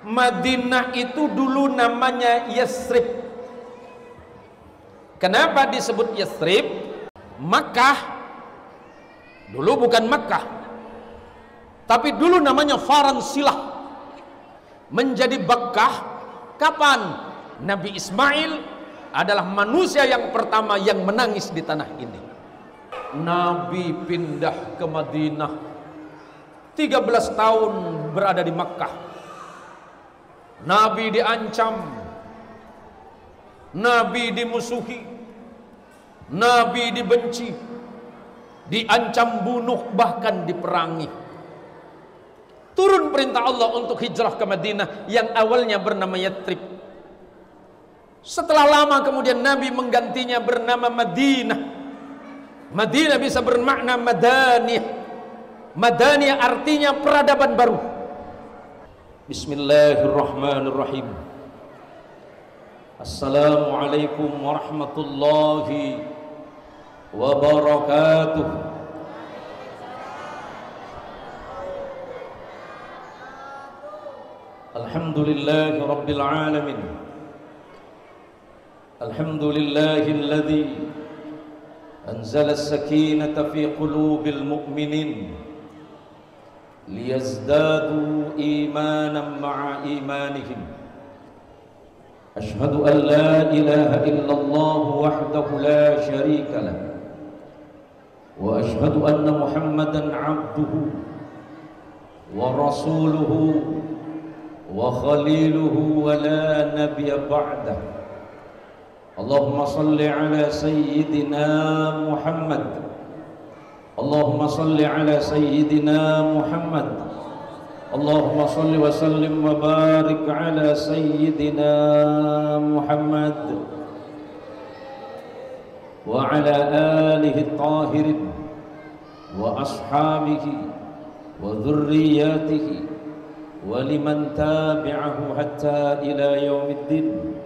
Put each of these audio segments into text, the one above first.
Madinah itu dulu namanya Yathrib. Kenapa disebut Yathrib? Makkah dulu bukan Makkah, tapi dulu namanya Faransilah. Menjadi Bakkah kapan? Nabi Ismail adalah manusia yang pertama yang menangis di tanah ini. Nabi pindah ke Madinah, 13 tahun berada di Makkah. Nabi diancam, Nabi dimusuhi, Nabi dibenci, diancam bunuh, bahkan diperangi. Turun perintah Allah untuk hijrah ke Madinah yang awalnya bernama Yathrib. Setelah lama kemudian Nabi menggantinya bernama Madinah. Madinah bisa bermakna Madaniyah. Madaniyah artinya peradaban baru. Bismillahirrahmanirrahim. Assalamualaikum warahmatullahi wabarakatuh. Alhamdulillahi rabbil alamin. Alhamdulillahilladzi anzala as-sakinata fi qulubil mu'minin liyazdadu imanan ma'a imanihim. Ashhadu an la ilaha illallah wahdahu la syarika lah, wa ashhadu anna Muhammadan abduhu wa rasuluhu wa khaliluhu wa la nabiyya ba'dah. Allahumma salli ala sayyidina Muhammad. Allahumma salli ala sayyidina Muhammad. Allahumma salli wa sallim wa barik ala sayyidina Muhammad wa ala alihi at-tahirin wa ashabihi wa dhurriyyatihi wa liman tabi'ahu hatta ila yaumiddin.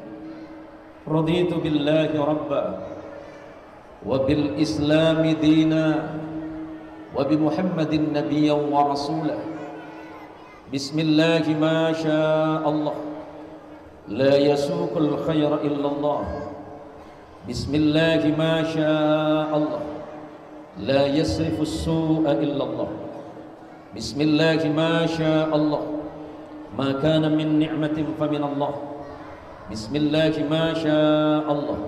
Raditu billahi rabba wa bil islami dina wa bi Muhammadin nabiyyan wa rasulah. Bismillahi ma syaa Allah, la yasuqul khaira illallah. Bismillahi ma syaa Allah, la yasrifus su'a illallah. Bismillahi ma syaa Allah, ma kana min ni'matin fa min Allah. Bismillahi ma syaa Allah,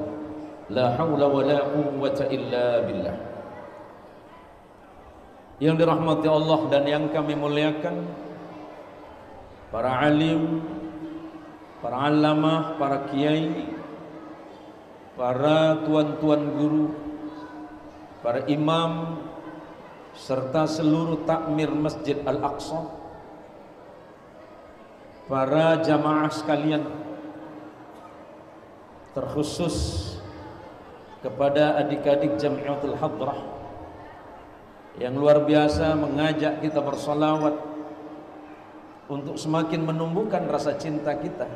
la hawla wa la quwwata illa billah. Yang dirahmati Allah dan yang kami muliakan, para alim, para alamah, para kiai, para tuan-tuan guru, para imam, serta seluruh takmir Masjid Al-Aqsa, para jamaah sekalian, terkhusus kepada adik-adik Jamiatul Hadrah yang luar biasa mengajak kita bersolawat untuk semakin menumbuhkan rasa cinta kita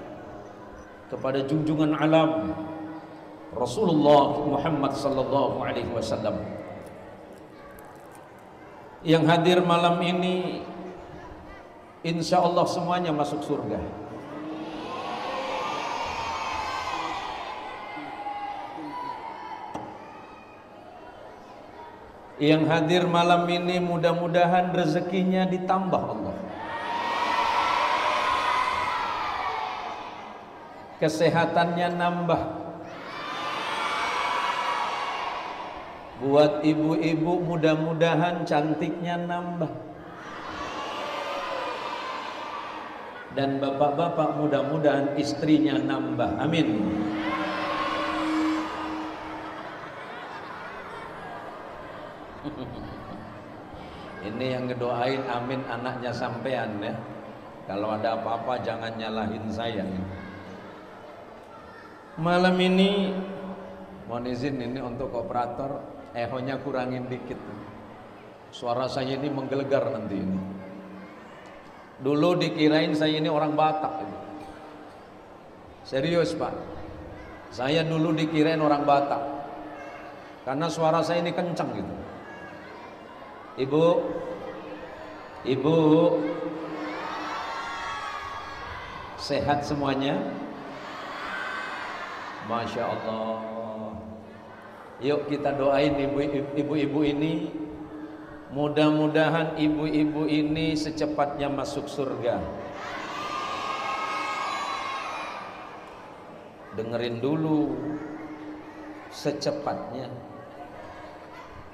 kepada junjungan alam Rasulullah Muhammad sallallahu alaihi wasallam. Yang hadir malam ini insya Allah semuanya masuk surga. Yang hadir malam ini mudah-mudahan rezekinya ditambah Allah, kesehatannya nambah, buat ibu-ibu mudah-mudahan cantiknya nambah, dan bapak-bapak mudah-mudahan istrinya nambah. Amin. Ini yang ngedoain amin anaknya sampean ya. Kalau ada apa-apa jangan nyalahin saya. Malam ini mohon izin ini untuk operator, ehonya kurangin dikit. Suara saya ini menggelegar nanti ini. Dulu dikirain saya ini orang Batak itu. Serius Pak, saya dulu dikirain orang Batak karena suara saya ini kencang gitu. Ibu, Sehat semuanya? Masya Allah. Yuk kita doain ibu-ibu ini, mudah-mudahan ibu-ibu ini secepatnya masuk surga. Dengerin dulu, secepatnya.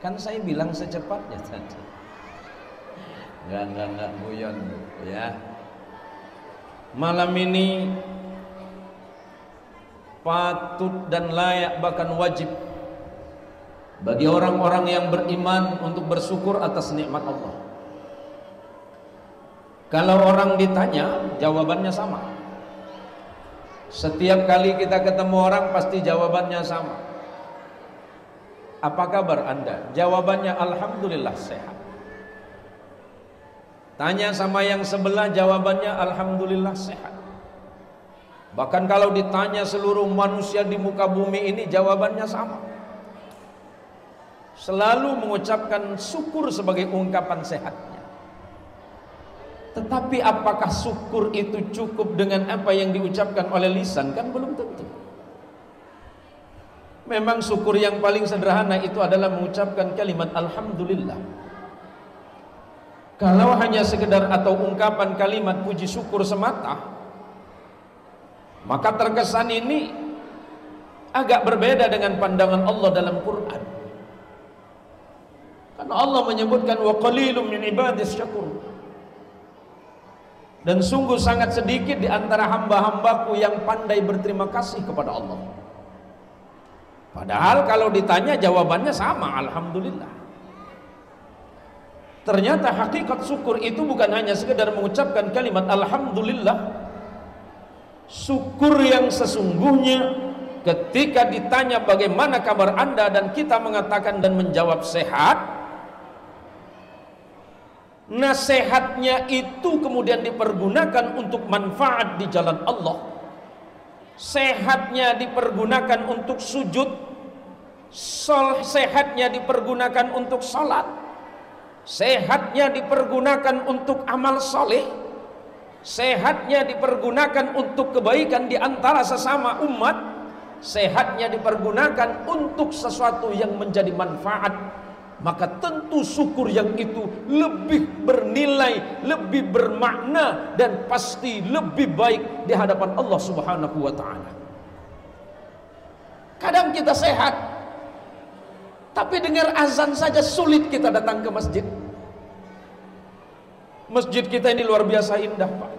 Kan saya bilang secepatnya tadi. Enggak guyon ya. Malam ini patut dan layak bahkan wajib bagi orang-orang yang beriman untuk bersyukur atas nikmat Allah. Kalau orang ditanya, jawabannya sama. Setiap kali kita ketemu orang pasti jawabannya sama. Apa kabar Anda? Jawabannya alhamdulillah sehat. Tanya sama yang sebelah, jawabannya alhamdulillah sehat. Bahkan kalau ditanya seluruh manusia di muka bumi ini, jawabannya sama. Selalu mengucapkan syukur sebagai ungkapan sehatnya. Tetapi apakah syukur itu cukup dengan apa yang diucapkan oleh lisan? Kan belum tentu. Memang syukur yang paling sederhana itu adalah mengucapkan kalimat alhamdulillah. Kalau hanya sekedar atau ungkapan kalimat puji syukur semata, maka terkesan ini agak berbeda dengan pandangan Allah dalam Quran. Karena Allah menyebutkan wa qalilum min ibadis syakur. Dan sungguh sangat sedikit di antara hamba-hambaku yang pandai berterima kasih kepada Allah. Padahal kalau ditanya jawabannya sama, alhamdulillah. Ternyata hakikat syukur itu bukan hanya sekedar mengucapkan kalimat alhamdulillah. Syukur yang sesungguhnya ketika ditanya bagaimana kabar Anda dan kita mengatakan dan menjawab sehat, nasihatnya itu kemudian dipergunakan untuk manfaat di jalan Allah. Sehatnya dipergunakan untuk sujud, sehatnya dipergunakan untuk salat, sehatnya dipergunakan untuk amal soleh, sehatnya dipergunakan untuk kebaikan di antara sesama umat, sehatnya dipergunakan untuk sesuatu yang menjadi manfaat. Maka tentu syukur yang itu lebih bernilai, lebih bermakna, dan pasti lebih baik di hadapan Allah Subhanahu wa ta'ala. Kadang kita sehat, tapi dengar azan saja sulit kita datang ke masjid. Masjid kita ini luar biasa indah, Pak.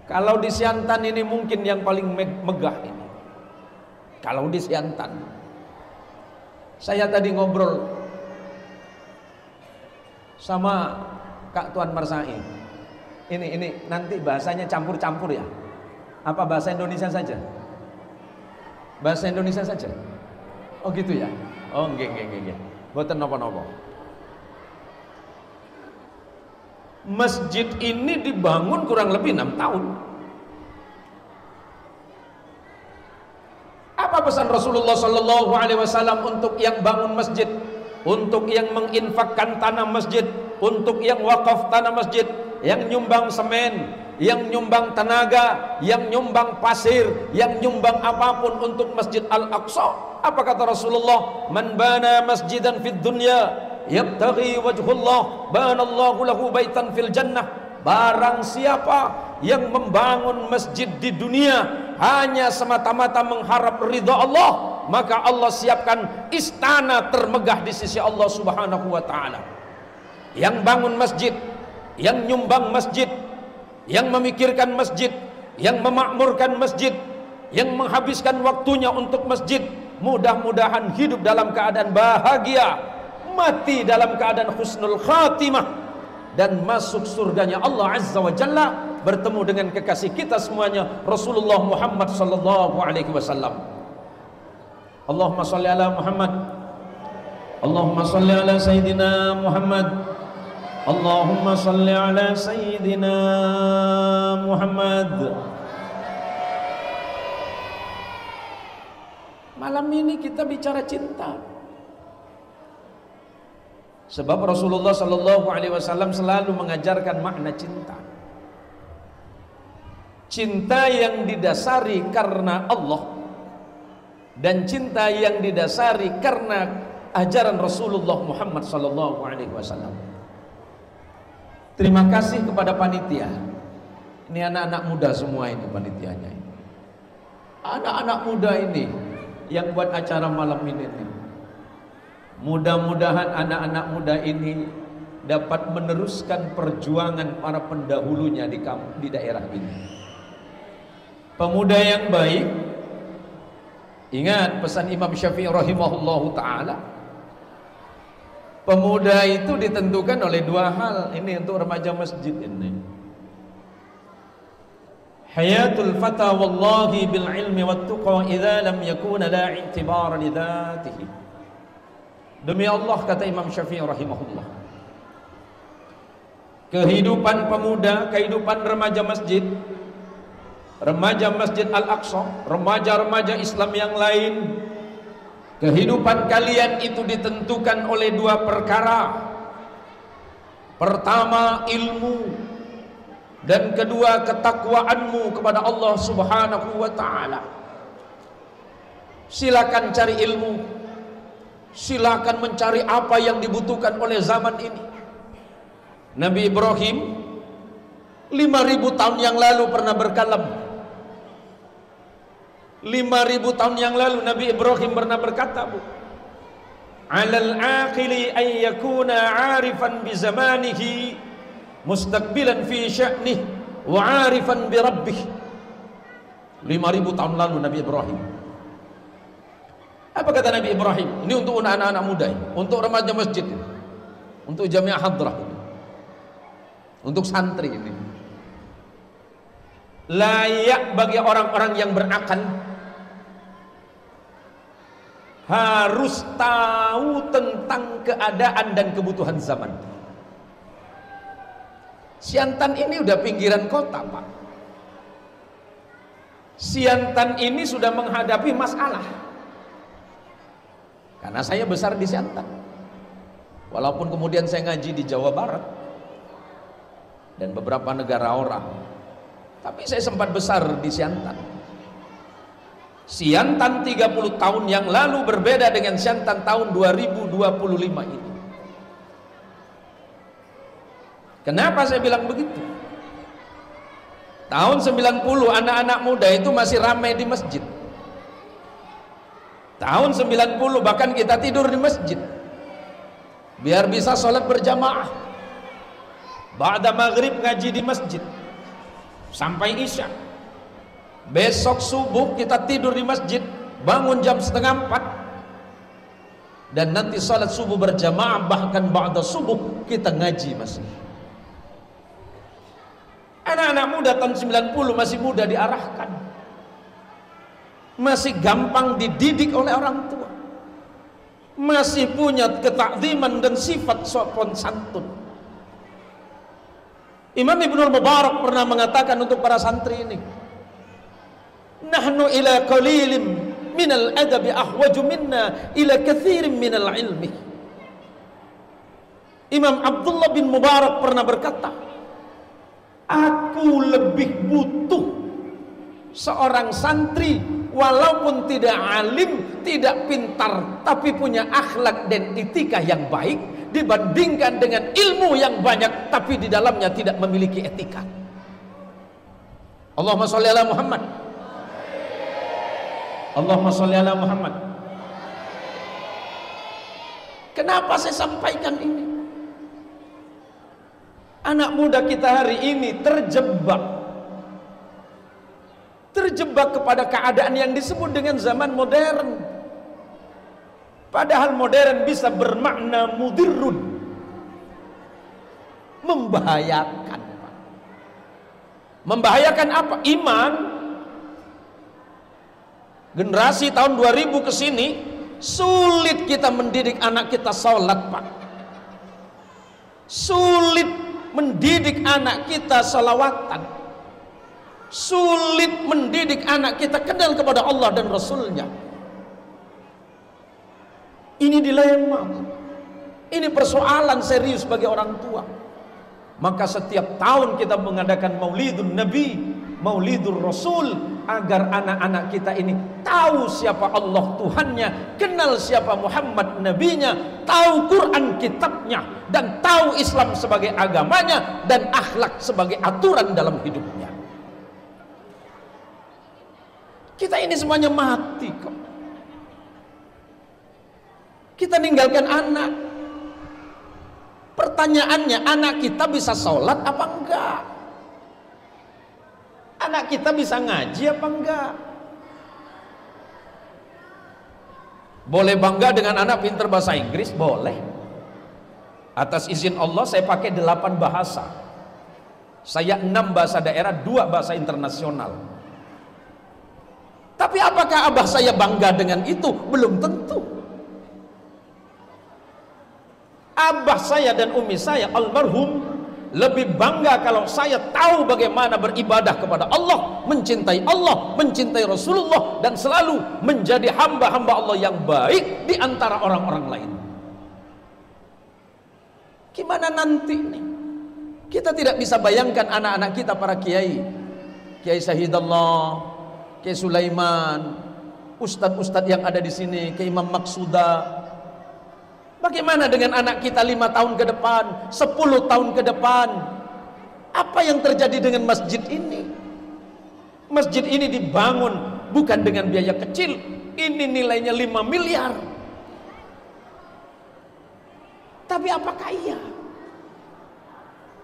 Kalau di Siantan ini mungkin yang paling megah ini. Kalau di Siantan, saya tadi ngobrol sama Kak Tuan Marsai. Ini nanti bahasanya campur-campur ya. Apa bahasa Indonesia saja? Bahasa Indonesia saja. Oh gitu ya. Oh nggih. Boten napa-napa. Masjid ini dibangun kurang lebih 6 tahun. Apa pesan Rasulullah Sallallahu Alaihi Wasallam untuk yang bangun masjid, untuk yang menginfakkan tanah masjid, untuk yang wakaf tanah masjid, yang nyumbang semen, yang nyumbang tenaga, yang nyumbang pasir, yang nyumbang apapun untuk Masjid Al-Aqsa? Apa kata Rasulullah? Man bana masjidan fid dunya yabtaghi wajhullah banallahu lahu baitan fil jannah. Barang siapa yang membangun masjid di dunia hanya semata-mata mengharap ridha Allah, maka Allah siapkan istana termegah di sisi Allah Subhanahu wa ta'ala. Yang bangun masjid, yang nyumbang masjid, yang memikirkan masjid, yang memakmurkan masjid, yang menghabiskan waktunya untuk masjid, mudah-mudahan hidup dalam keadaan bahagia, mati dalam keadaan husnul khatimah, dan masuk surganya Allah Azza wa Jalla, bertemu dengan kekasih kita semuanya, Rasulullah Muhammad sallallahu alaihi wasallam. Allahumma salli ala Muhammad, Allahumma salli ala Sayyidina Muhammad, Allahumma salli ala Sayyidina Muhammad. Malam ini kita bicara cinta. Sebab Rasulullah Sallallahu Alaihi Wasallam selalu mengajarkan makna cinta. cinta yang didasari karena Allah dan cinta yang didasari karena ajaran Rasulullah Muhammad sallallahu alaihi wasallam. Terima kasih kepada panitia. Ini anak-anak muda semua ini panitianya. Anak-anak muda ini yang buat acara malam ini. Mudah-mudahan anak-anak muda ini dapat meneruskan perjuangan para pendahulunya di daerah ini. Pemuda yang baik, ingat pesan Imam Syafi'i rahimahullahu ta'ala, pemuda itu ditentukan oleh dua hal. Ini untuk remaja masjid ini. Hayatul fata wallahi bil ilmi wat tuqa idza lam yakuna la i'tibar li dhatihi. Demi Allah, kata Imam Syafi'i rahimahullah, kehidupan pemuda, kehidupan remaja Masjid Al-Aqsa, remaja-remaja Islam yang lain, kehidupan kalian itu ditentukan oleh dua perkara. Pertama, ilmu, dan kedua, ketakwaanmu kepada Allah Subhanahu wa ta'ala. Silakan cari ilmu, silakan mencari apa yang dibutuhkan oleh zaman ini. Nabi Ibrahim 5.000 tahun yang lalu pernah berkalam. 5.000 tahun yang lalu Nabi Ibrahim pernah berkata, Bu, alal aqili an yakuna 'arifan bi zamanihi mustaqbilan fi sya'nih wa 'arifan bi rabbih. 5.000 tahun lalu Nabi Ibrahim. Apa kata Nabi Ibrahim? Ini untuk anak-anak muda, untuk remaja masjid, untuk jamiah hadrah, untuk santri ini. Layak bagi orang-orang yang berakal harus tahu tentang keadaan dan kebutuhan zaman. Siantan ini udah pinggiran kota, Pak. Siantan ini sudah menghadapi masalah. Karena saya besar di Siantan, walaupun kemudian saya ngaji di Jawa Barat dan beberapa negara orang, tapi saya sempat besar di Siantan. Siantan 30 tahun yang lalu berbeda dengan Siantan tahun 2025 ini. Kenapa saya bilang begitu? Tahun 90 anak-anak muda itu masih ramai di masjid. Tahun 90 bahkan kita tidur di masjid biar bisa sholat berjamaah. Ba'da maghrib ngaji di masjid sampai isya. Besok subuh kita tidur di masjid, bangun jam 3:30, dan nanti sholat subuh berjamaah. Bahkan ba'da subuh kita ngaji masih. Anak-anak muda tahun 90 masih muda diarahkan, masih gampang dididik oleh orang tua, masih punya ketakziman dan sifat sopan santun. Imam Ibnul Mubarak pernah mengatakan untuk para santri ini, nahnu ila qalilin minal adabi ahwaju minna ila kathirin minal ilmi. Imam Abdullah bin Mubarak pernah berkata, aku lebih butuh seorang santri walaupun tidak alim, tidak pintar, tapi punya akhlak dan etika yang baik, dibandingkan dengan ilmu yang banyak tapi di dalamnya tidak memiliki etika. Allahumma sholli ala Muhammad. Allahumma sholli ala Muhammad. Kenapa saya sampaikan ini? Anak muda kita hari ini terjebak kepada keadaan yang disebut dengan zaman modern. Padahal modern bisa bermakna mudirrun, membahayakan. Membahayakan apa? Iman. Generasi tahun 2000 ke sini sulit kita mendidik anak kita sholat, Pak. Sulit mendidik anak kita salawatan, sulit mendidik anak kita kenal kepada Allah dan Rasulnya. Ini dilema, ini persoalan serius bagi orang tua. Maka setiap tahun kita mengadakan Maulidun Nabi, Maulidur Rasul, agar anak-anak kita ini tahu siapa Allah Tuhannya, kenal siapa Muhammad nabinya, tahu Quran kitabnya, dan tahu Islam sebagai agamanya, dan akhlak sebagai aturan dalam hidupnya. Kita ini semuanya mati kok. Kita ninggalkan anak. Pertanyaannya, anak kita bisa sholat apa enggak? Anak kita bisa ngaji apa enggak? Boleh bangga dengan anak pintar bahasa Inggris? Boleh. Atas izin Allah saya pakai 8 bahasa. Saya 6 bahasa daerah, 2 bahasa internasional. Tapi apakah abah saya bangga dengan itu? Belum tentu. Abah saya dan umi saya almarhum lebih bangga kalau saya tahu bagaimana beribadah kepada Allah, mencintai Rasulullah, dan selalu menjadi hamba-hamba Allah yang baik di antara orang-orang lain. Gimana nanti nih? Kita tidak bisa bayangkan anak-anak kita para kiai, Kiai Syahidallah, Kiai Sulaiman, ustadz-ustadz yang ada di sini, Kiai Imam Maksuda. Bagaimana dengan anak kita 5 tahun ke depan, 10 tahun ke depan? Apa yang terjadi dengan masjid ini? Masjid ini dibangun bukan dengan biaya kecil. Ini nilainya 5 miliar. Tapi apakah iya?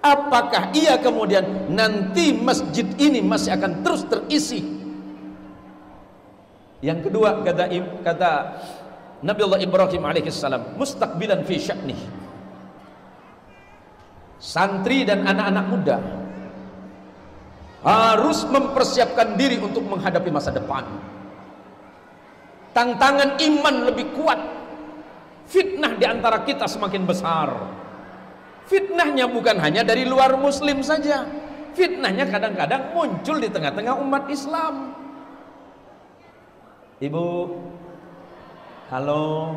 Apakah iya kemudian nanti masjid ini masih akan terus terisi? Yang kedua, kata Nabi Allah Ibrahim alaihissalam, mustaqbilan fi sya'nih. Santri dan anak-anak muda harus mempersiapkan diri untuk menghadapi masa depan. Tantangan iman lebih kuat. Fitnah di antara kita semakin besar. Fitnahnya bukan hanya dari luar muslim saja. Fitnahnya kadang-kadang muncul di tengah-tengah umat Islam. Ibu, halo,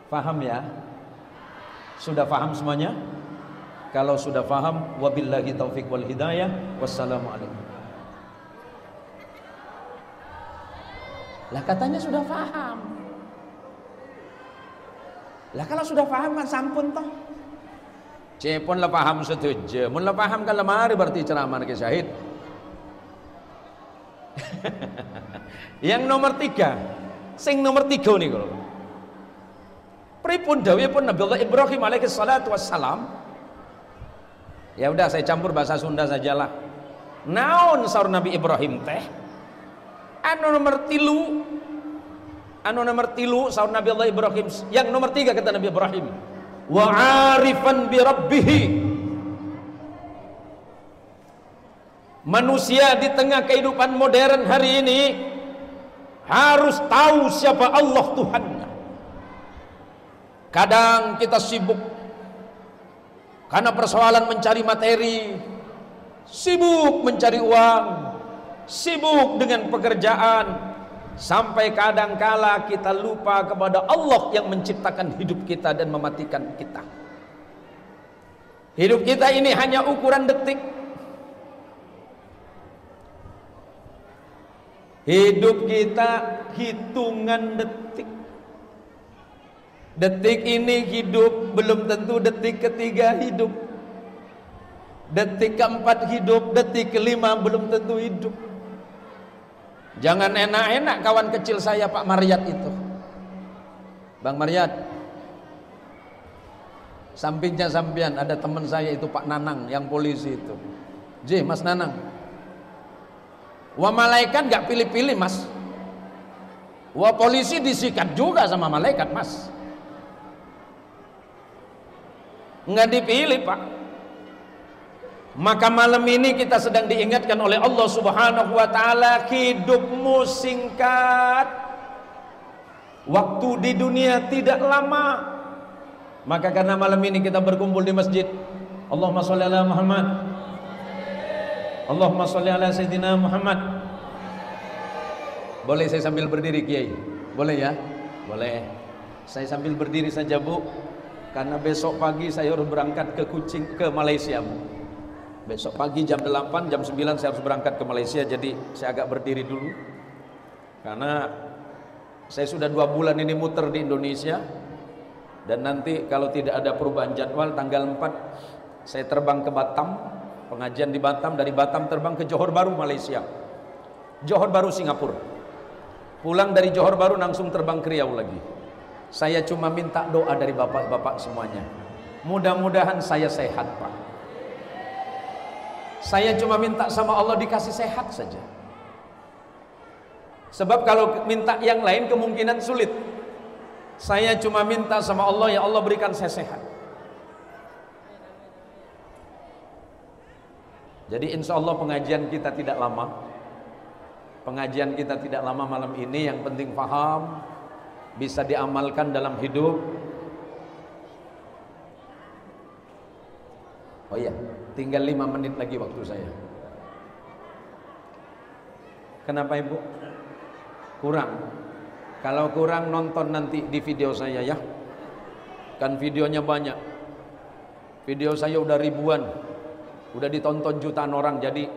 paham ya? Sudah paham semuanya? Kalau sudah paham, wabillahi taufik wal hidayah. Wassalamualaikum. Lah katanya sudah paham. Lah kalau sudah paham kan sampun toh. Cepon lah paham setuju. Mun lah paham kan lemari berarti ceramah ke syahid. Yang nomor 3, sing nomor 3 nih kalau pripun dawuhipun Nabi Allah Ibrahim alaihi salatu wassalam. Ya udah saya campur bahasa Sunda sajalah. Naon saur Nabi Ibrahim teh? Anu nomor 3 saur Nabi Allah Ibrahim. Yang nomor 3 kata Nabi Ibrahim, wa arifan bi rabbih. Manusia di tengah kehidupan modern hari ini harus tahu siapa Allah Tuhannya. Kadang kita sibuk karena persoalan mencari materi, sibuk mencari uang, sibuk dengan pekerjaan, sampai kadangkala kita lupa kepada Allah yang menciptakan hidup kita dan mematikan kita. Hidup kita ini hanya ukuran detik. Hidup kita hitungan detik. Detik ini hidup, belum tentu detik ketiga hidup. Detik keempat hidup, detik kelima belum tentu hidup. Jangan enak-enak kawan kecil saya Pak Maryat itu. Bang Maryat, sampingnya sampean ada teman saya itu Pak Nanang yang polisi itu. Mas Nanang. Wah malaikat gak pilih-pilih mas. Wah polisi disikat juga sama malaikat mas. Nggak dipilih pak. Maka malam ini kita sedang diingatkan oleh Allah Subhanahu wa ta'ala, hidupmu singkat, waktu di dunia tidak lama. Maka karena malam ini kita berkumpul di masjid, Allahumma sholli ala Muhammad, Allahumma sholli ala Sayyidina Muhammad. Boleh saya sambil berdiri Kiai? Boleh ya? Boleh. Saya sambil berdiri saja Bu, karena besok pagi saya harus berangkat ke Kucing, ke Malaysia Bu. Besok pagi jam 8, jam 9 saya harus berangkat ke Malaysia. Jadi saya agak berdiri dulu, karena saya sudah 2 bulan ini muter di Indonesia. Dan nanti kalau tidak ada perubahan jadwal, tanggal 4 saya terbang ke Batam, pengajian di Batam. Dari Batam terbang ke Johor Bahru Malaysia, Johor Bahru Singapura. Pulang dari Johor Bahru langsung terbang ke Riau lagi. Saya cuma minta doa dari bapak-bapak semuanya. Mudah-mudahan saya sehat, Pak. Saya cuma minta sama Allah dikasih sehat saja. Sebab kalau minta yang lain kemungkinan sulit. Saya cuma minta sama Allah, ya Allah berikan saya sehat. Jadi insya Allah pengajian kita tidak lama. Pengajian kita tidak lama malam ini. Yang penting paham, bisa diamalkan dalam hidup. Oh iya, tinggal 5 menit lagi waktu saya. Kenapa Ibu? Kurang. Kalau kurang nonton nanti di video saya ya. Kan videonya banyak. Video saya udah ribuan, udah ditonton jutaan orang. Jadi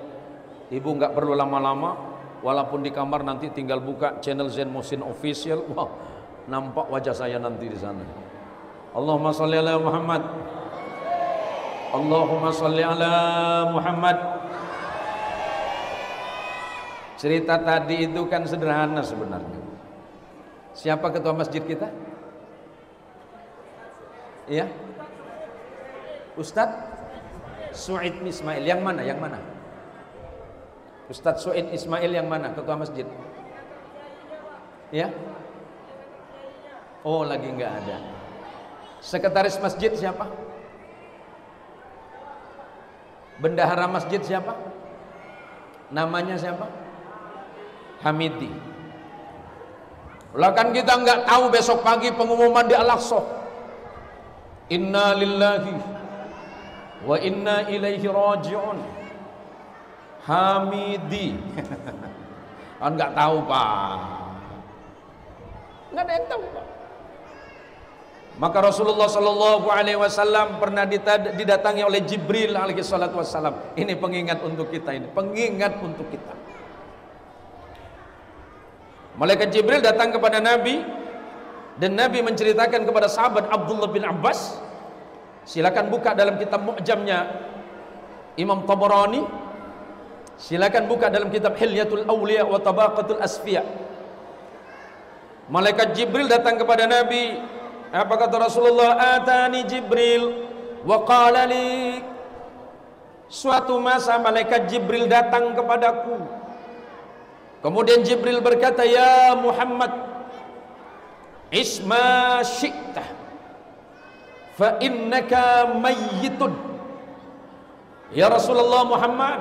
Ibu nggak perlu lama-lama. Walaupun di kamar nanti tinggal buka channel Zain Muhsin Official. Wah, nampak wajah saya nanti di sana. Allahumma sholli ala Muhammad. Allahumma sholli ala Muhammad. Cerita tadi itu kan sederhana sebenarnya. Siapa ketua masjid kita? Iya? Ustadz Su'id Ismail. Yang mana? Yang mana? Ustadz Su'id Ismail yang mana? Ketua masjid? Ya? Oh, lagi nggak ada. Sekretaris masjid siapa? Bendahara masjid siapa? Namanya siapa? Hamidi. Lah kan kita nggak tahu besok pagi pengumuman di Al-Aqsa. Inna lillahi wa inna ilaihi raji'un. Hamidi. Kan nggak tahu, Pak. Nggak ada yang tahu, Pak. Maka Rasulullah Shallallahu Alaihi Wasallam pernah didatangi oleh Jibril alaihi salatu wassalam. Ini pengingat untuk kita, ini pengingat untuk kita. Malaikat Jibril datang kepada Nabi, dan Nabi menceritakan kepada sahabat Abdullah bin Abbas. Silakan buka dalam kitab Mu'jamnya Imam Tabarani. Silakan buka dalam kitab Hilyatul Awliya wa Tabaqatul Asfiya. Malaikat Jibril datang kepada Nabi. Apa kata Rasulullah? Atani Jibril wa qala li. Suatu masa malaikat Jibril datang kepadaku. Kemudian Jibril berkata, ya Muhammad, isma syi'ta fa innaka mayyitun. Ya Rasulullah Muhammad,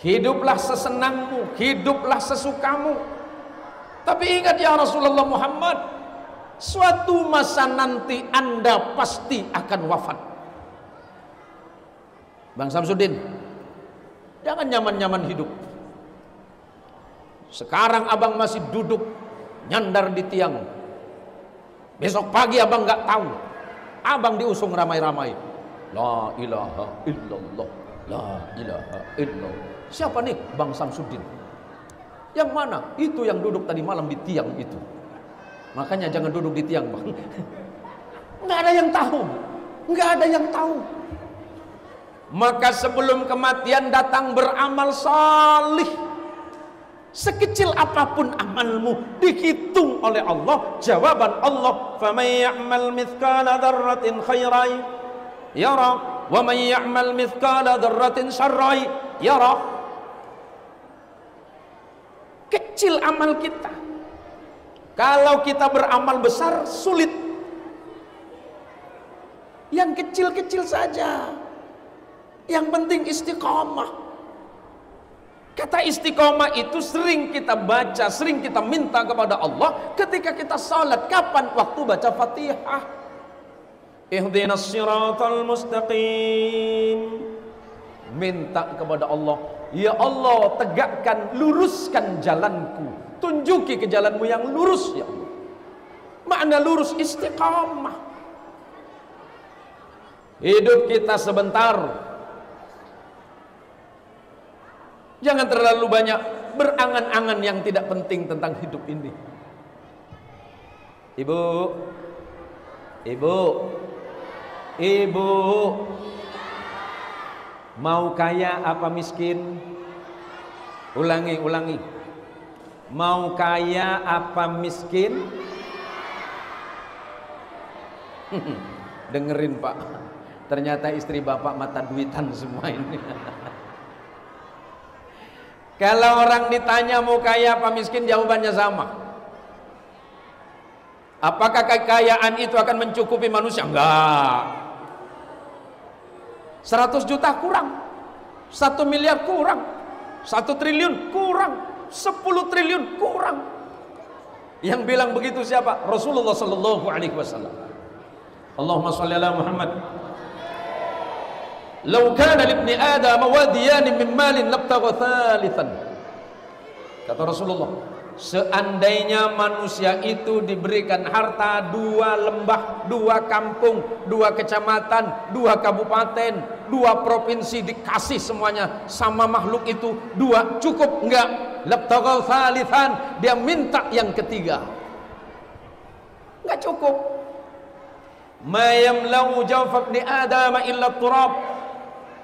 hiduplah sesenangmu, hiduplah sesukamu. Tapi ingat ya Rasulullah Muhammad, suatu masa nanti Anda pasti akan wafat. Bang Samsudin, jangan nyaman-nyaman hidup. Sekarang abang masih duduk nyandar di tiang. Besok pagi abang nggak tahu, abang diusung ramai-ramai. La ilaha illallah, la ilaha illallah. Siapa nih Bang Samsudin? Yang mana? Itu yang duduk tadi malam di tiang itu. Makanya jangan duduk di tiang, Bang. Nggak ada yang tahu, nggak ada yang tahu. Maka sebelum kematian datang beramal salih. Sekecil apapun amalmu dihitung oleh Allah. Jawaban Allah, faman ya'mal mithqala dzarratin khairan yara wa man ya'mal mithqala dzarratin syarran yara. Kecil amal kita. Kalau kita beramal besar sulit. Yang kecil-kecil saja. Yang penting istiqomah. Kata istiqomah itu sering kita baca, sering kita minta kepada Allah ketika kita salat. Kapan? Waktu baca Fatihah. Ihdinas siratal mustaqim. Minta kepada Allah, ya Allah, tegakkan, luruskan jalanku. Tunjuki ke jalanmu yang lurus, ya Allah. Makna lurus istiqamah. Hidup kita sebentar, Jangan terlalu banyak berangan-angan yang tidak penting tentang hidup ini. Ibu, ibu, ibu, mau kaya apa miskin? Ulangi, ulangi. Mau kaya apa miskin? Dengerin Pak, ternyata istri bapak mata duitan semua ini. Kalau orang ditanya mau kaya apa miskin, jawabannya sama. Apakah kekayaan itu akan mencukupi manusia? Enggak. 100 juta kurang, 1 miliar kurang, 1 triliun kurang, 10 triliun kurang. Yang bilang begitu siapa? Rasulullah sallallahu alaihi wasallam. Allahumma shalli ala Muhammad. Law kana libni Adam wadiyan min malin labtagha thalithan. Kata Rasulullah, seandainya manusia itu diberikan harta 2 lembah, 2 kampung, 2 kecamatan, 2 kabupaten, 2 provinsi, dikasih semuanya sama makhluk itu, 2 cukup? Enggak. Labtagha thalithan, dia minta yang ketiga. Enggak cukup. Ma yamlau jawfa ibni Adam illa turab.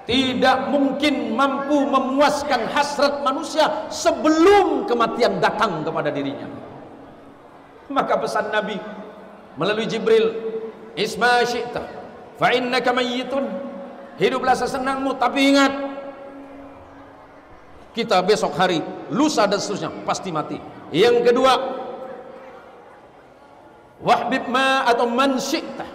Tidak mungkin mampu memuaskan hasrat manusia sebelum kematian datang kepada dirinya. Maka pesan Nabi melalui Jibril, isma syi'ta fa innaka mayyitun. Hiduplah sesenangmu, tapi ingat, kita besok hari, lusa dan seterusnya pasti mati. Yang kedua, wahbib ma atau man syi'ta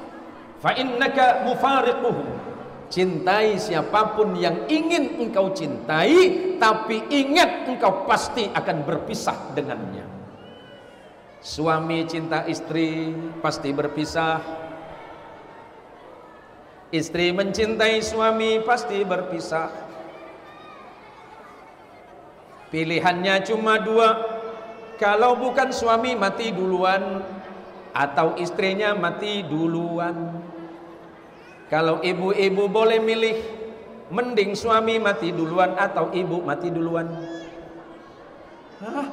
fa innaka mufariquhu. Cintai siapapun yang ingin engkau cintai, tapi ingat engkau pasti akan berpisah dengannya. Suami cinta istri pasti berpisah. Istri mencintai suami pasti berpisah. Pilihannya cuma 2. Kalau bukan suami mati duluan, atau istrinya mati duluan. Kalau ibu-ibu boleh milih, mending suami mati duluan atau ibu mati duluan? Hah?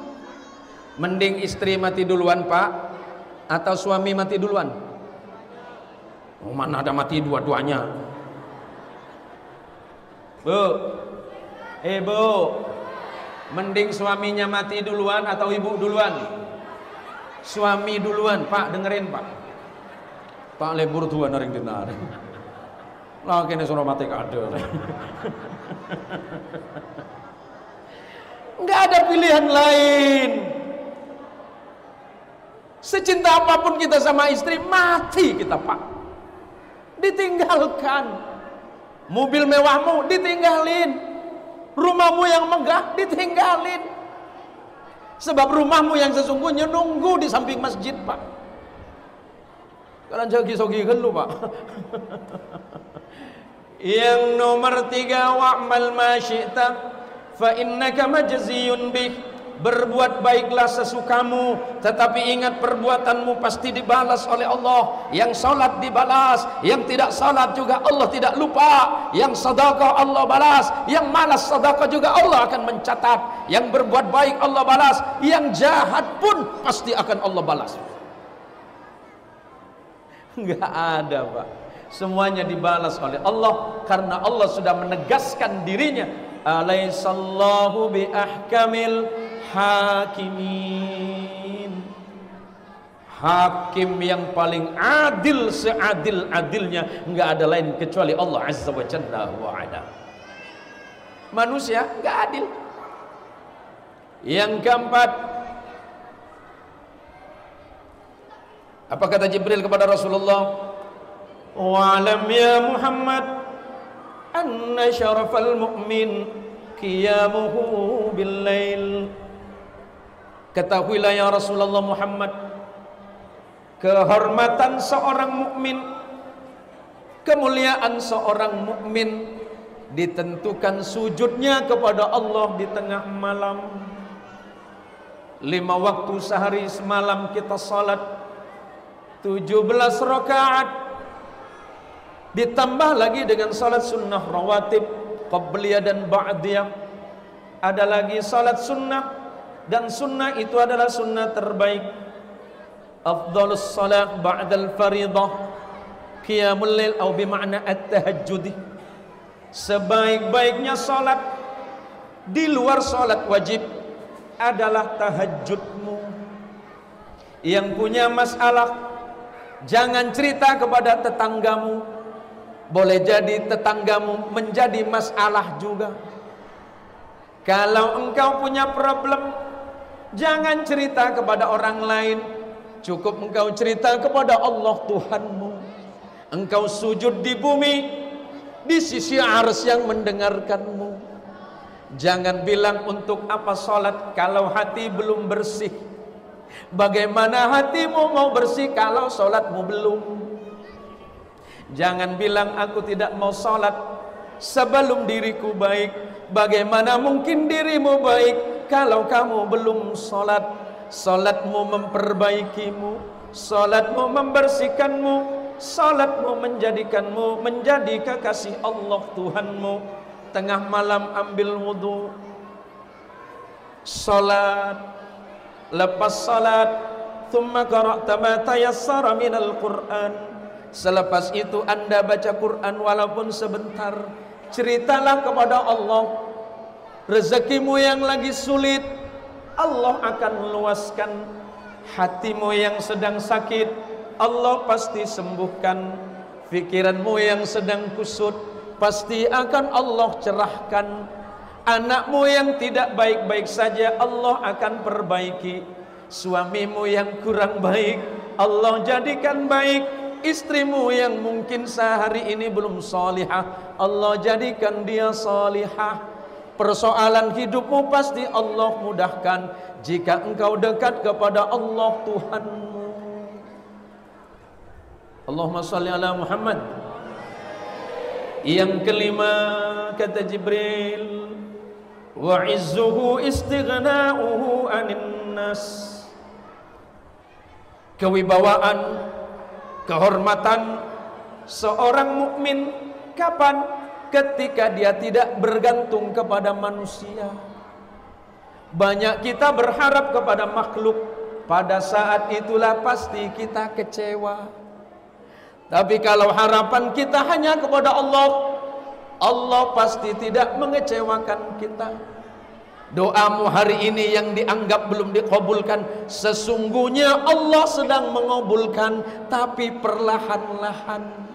Mending istri mati duluan Pak, atau suami mati duluan? Oh, mana ada mati dua-duanya. Bu, ibu, mending suaminya mati duluan atau ibu duluan? Suami duluan Pak, dengerin Pak. Pak lebur tuan naring dinar. Lah kene suruh mati kader. Enggak ada pilihan lain. Secinta apapun kita sama istri, mati kita Pak. Ditinggalkan. Mobil mewahmu ditinggalin. Rumahmu yang megah ditinggalin. Sebab rumahmu yang sesungguhnya nunggu di samping masjid Pak. Kalian jagi-jagi kan lu Pak. Yang nomor 3, wa'mal ma syi'ta fa innaka majziyun bih. Berbuat baiklah sesukamu, tetapi ingat perbuatanmu pasti dibalas oleh Allah. Yang salat dibalas, yang tidak salat juga Allah tidak lupa. Yang sedekah Allah balas, yang malas sedekah juga Allah akan mencatat. Yang berbuat baik Allah balas, yang jahat pun pasti akan Allah balas. Enggak ada Pak, semuanya dibalas oleh Allah, karena Allah sudah menegaskan dirinya, alaihissallahu bi ahkamil hakimin. Hakim yang paling adil, seadil-adilnya, enggak ada lain kecuali Allah azza wa jalla wa ala. Manusia enggak adil. Yang keempat, apa kata Jibril kepada Rasulullah? Wa'alam ya Muhammad anna syarafal mu'min qiyamuhu bil-lail. Ketahuilah ya Rasulullah Muhammad, kehormatan seorang mukmin, kemuliaan seorang mukmin ditentukan sujudnya kepada Allah di tengah malam. 5 waktu sehari semalam kita salat 17 rakaat, ditambah lagi dengan salat sunnah rawatib qabliyah dan ba'diyah, ada lagi salat sunnah, dan sunnah itu adalah sunnah terbaik. Afdhalus salat ba'dal faridah qiyamul lail atau bima'na at-tahajjud. Sebaik-baiknya salat di luar salat wajib adalah tahajudmu. Yang punya masalah, jangan cerita kepada tetanggamu. Boleh jadi tetanggamu menjadi masalah juga. Kalau engkau punya problem, jangan cerita kepada orang lain. Cukup engkau cerita kepada Allah Tuhanmu. Engkau sujud di bumi, di sisi arsy yang mendengarkanmu. Jangan bilang untuk apa salat kalau hati belum bersih. Bagaimana hatimu mau bersih kalau salatmu belum? Jangan bilang aku tidak mau salat sebelum diriku baik. Bagaimana mungkin dirimu baik kalau kamu belum salat? Salatmu memperbaikimu, salatmu membersihkanmu, salatmu menjadikanmu menjadi kekasih Allah Tuhanmu. Tengah malam ambil wudu, salat, lepas salat, thumma qara'ta ma tayassara minal Qur'an. Selepas itu Anda baca Quran walaupun sebentar. Ceritalah kepada Allah rezekimu yang lagi sulit, Allah akan luaskan. Hatimu yang sedang sakit, Allah pasti sembuhkan. Pikiranmu yang sedang kusut, pasti akan Allah cerahkan. Anakmu yang tidak baik-baik saja, Allah akan perbaiki. Suamimu yang kurang baik, Allah jadikan baik. Istrimu yang mungkin sehari ini belum salihah, Allah jadikan dia salihah. Persoalan hidupmu pasti Allah mudahkan jika engkau dekat kepada Allah Tuhanmu. Allahumma salli ala Muhammad. Yang kelima, kata Jibril, wa izzuhu istighna'uhu anin nas. Kewibawaan, kehormatan seorang mukmin kapan? Ketika dia tidak bergantung kepada manusia. Banyak kita berharap kepada makhluk, pada saat itulah pasti kita kecewa. Tapi kalau harapan kita hanya kepada Allah, Allah pasti tidak mengecewakan kita. Doamu hari ini yang dianggap belum dikabulkan, sesungguhnya Allah sedang mengabulkan, tapi perlahan-lahan.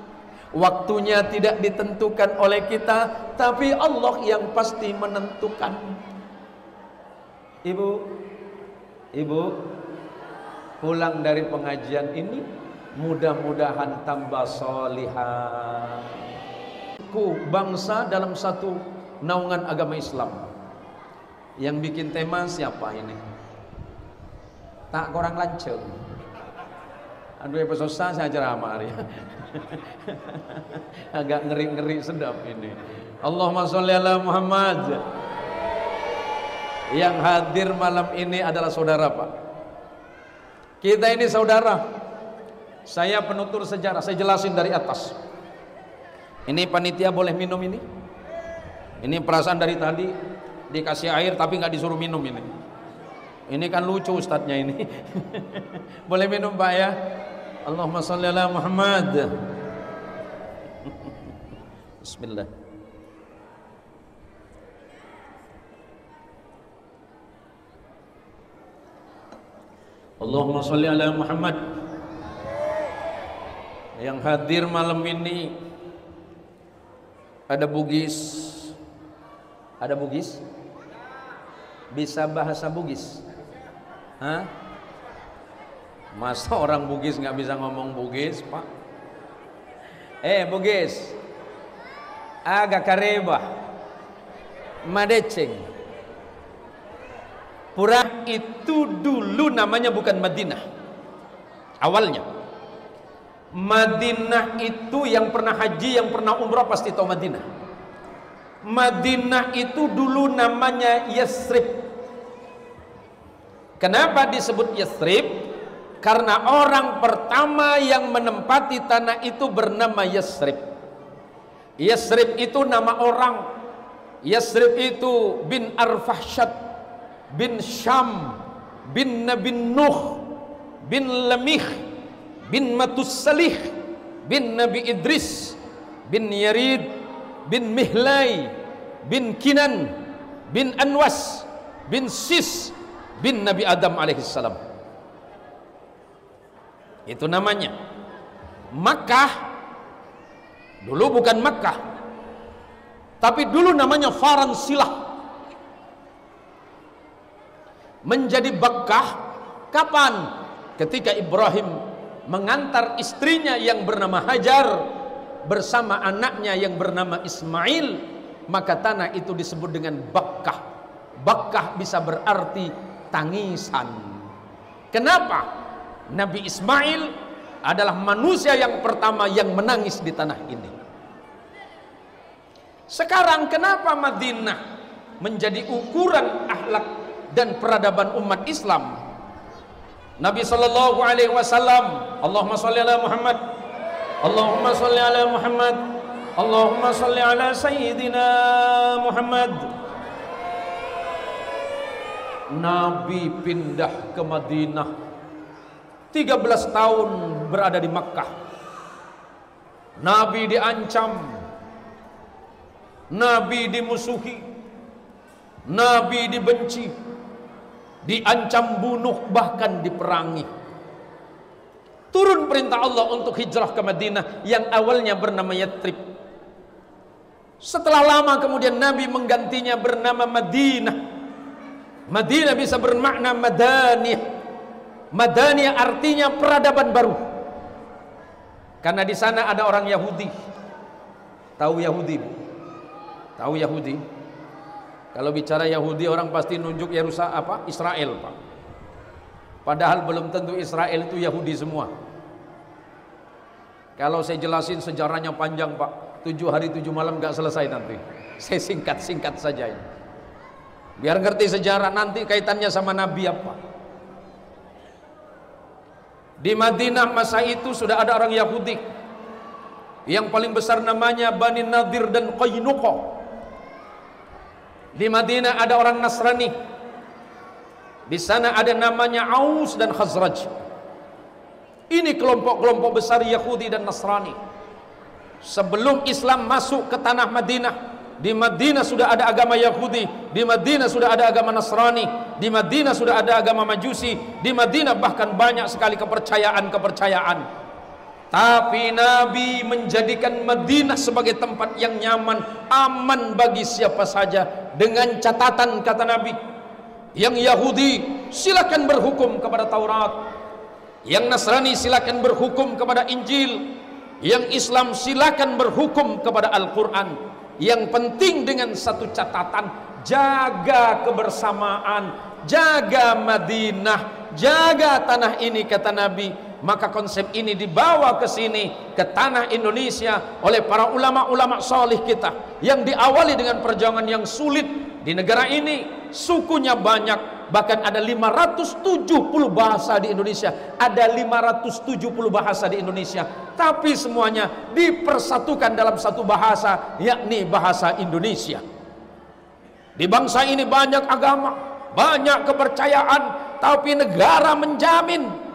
Waktunya tidak ditentukan oleh kita, tapi Allah yang pasti menentukan. Ibu pulang dari pengajian ini, mudah-mudahan tambah solihah. Bangsa dalam satu naungan agama Islam. Yang bikin tema siapa ini? Tak kurang lanceng. Aduh, apa susah saya ceramah hari. Agak ngeri-ngeri sedap ini. Allahumma sholli ala Muhammad. Yang hadir malam ini adalah saudara, Pak. Kita ini saudara. Saya penutur sejarah, saya jelasin dari atas. Ini panitia boleh minum ini? Ini perasaan dari tadi dikasih air tapi nggak disuruh minum ini. Ini kan lucu ustadznya ini. Boleh minum, Pak ya? Allahumma sholli ala Muhammad. Bismillah. Allahumma sholli ala Muhammad. Yang hadir malam ini ada Bugis. Ada Bugis? Bisa bahasa Bugis? Hah? Masa orang Bugis nggak bisa ngomong Bugis, Pak? Bugis, agak kareba, madeceng. Pura itu dulu namanya bukan Madinah. Awalnya Madinah itu yang pernah haji, yang pernah umrah pasti tahu Madinah. Madinah itu dulu namanya Yasrib. Kenapa disebut Yasrib? Karena orang pertama yang menempati tanah itu bernama Yasrib. Yasrib itu nama orang. Yasrib itu bin Arfahsyad bin Syam bin Nabi Nuh bin Lamih bin Matussalih bin Nabi Idris bin Yarid bin Mihlai bin Kinan bin Anwas bin Sis bin Nabi Adam alaihissalam. Itu namanya. Makkah dulu bukan Makkah, tapi dulu namanya Faransilah. Menjadi Bakkah kapan? Ketika Ibrahim mengantar istrinya yang bernama Hajar bersama anaknya yang bernama Ismail, maka tanah itu disebut dengan Bakkah. Bakkah bisa berarti tangisan. Kenapa? Nabi Ismail adalah manusia yang pertama yang menangis di tanah ini. Sekarang kenapa Madinah menjadi ukuran akhlak dan peradaban umat Islam? Nabi sallallahu alaihi wasallam, Allahumma shalli ala Muhammad, Allahumma shalli ala Muhammad, Allahumma shalli ala sayyidina Muhammad. Nabi pindah ke Madinah, 13 tahun berada di Makkah. Nabi diancam, Nabi dimusuhi, Nabi dibenci, diancam bunuh, bahkan diperangi. Turun perintah Allah untuk hijrah ke Madinah yang awalnya bernama Yatrib. Setelah lama kemudian Nabi menggantinya bernama Madinah. Madinah bisa bermakna Madaniyah. Madaniyah artinya peradaban baru. Karena di sana ada orang Yahudi. Tahu Yahudi, Bu? Tahu Yahudi? Kalau bicara Yahudi orang pasti nunjuk Israel, Pak. Padahal belum tentu Israel itu Yahudi semua. Kalau saya jelasin sejarahnya panjang, Pak. 7 hari 7 malam gak selesai nanti. Saya singkat-singkat saja ini. Biar ngerti sejarah nanti kaitannya sama Nabi apa. Di Madinah masa itu sudah ada orang Yahudi. Yang paling besar namanya Bani Nadir dan Qainuqa. Di Madinah ada orang Nasrani. Di sana ada namanya Aus dan Khazraj. Ini kelompok-kelompok besar Yahudi dan Nasrani. Sebelum Islam masuk ke tanah Madinah, di Madinah sudah ada agama Yahudi, di Madinah sudah ada agama Nasrani, di Madinah sudah ada agama Majusi, di Madinah bahkan banyak sekali kepercayaan-kepercayaan. Tapi Nabi menjadikan Madinah sebagai tempat yang nyaman, aman bagi siapa saja, dengan catatan kata Nabi, yang Yahudi silakan berhukum kepada Taurat, yang Nasrani silakan berhukum kepada Injil, yang Islam silakan berhukum kepada Al-Quran. Yang penting dengan satu catatan, jaga kebersamaan, jaga Madinah, jaga tanah ini kata Nabi. Maka konsep ini dibawa ke sini, ke tanah Indonesia oleh para ulama-ulama salih kita, yang diawali dengan perjuangan yang sulit. Di negara ini sukunya banyak, bahkan ada 570 bahasa di Indonesia, ada 570 bahasa di Indonesia, tapi semuanya dipersatukan dalam satu bahasa, yakni bahasa Indonesia. Di bangsa ini banyak agama, banyak kepercayaan, tapi negara menjamin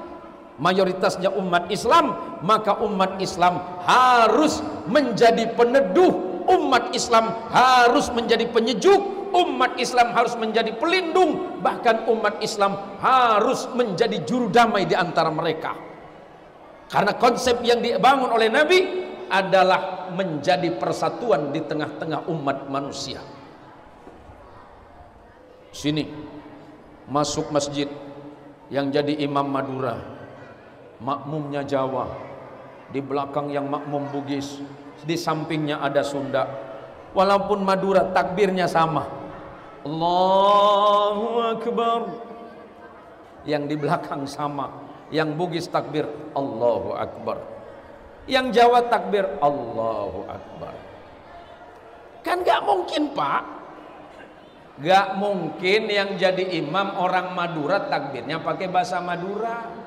mayoritasnya umat Islam. Maka umat Islam harus menjadi peneduh, umat Islam harus menjadi penyejuk, umat Islam harus menjadi pelindung, bahkan umat Islam harus menjadi juru damai di antara mereka. Karena konsep yang dibangun oleh Nabi adalah menjadi persatuan di tengah-tengah umat manusia. Sini masuk masjid yang jadi imam Madura, makmumnya Jawa, di belakang yang makmum Bugis, di sampingnya ada Sunda. Walaupun Madura takbirnya sama, Allahu Akbar, yang di belakang sama, yang Bugis takbir Allahu Akbar, yang Jawa takbir Allahu Akbar. Kan gak mungkin, Pak, gak mungkin yang jadi imam orang Madura takbirnya pakai bahasa Madura.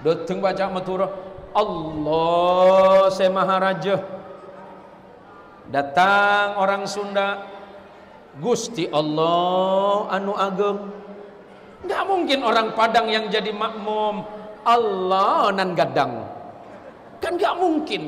Dateng baca Madura Allah se Maharaja. Datang orang Sunda Gusti Allah anu ageng. Nggak mungkin orang Padang yang jadi makmum Allah nan gadang. Kan nggak mungkin.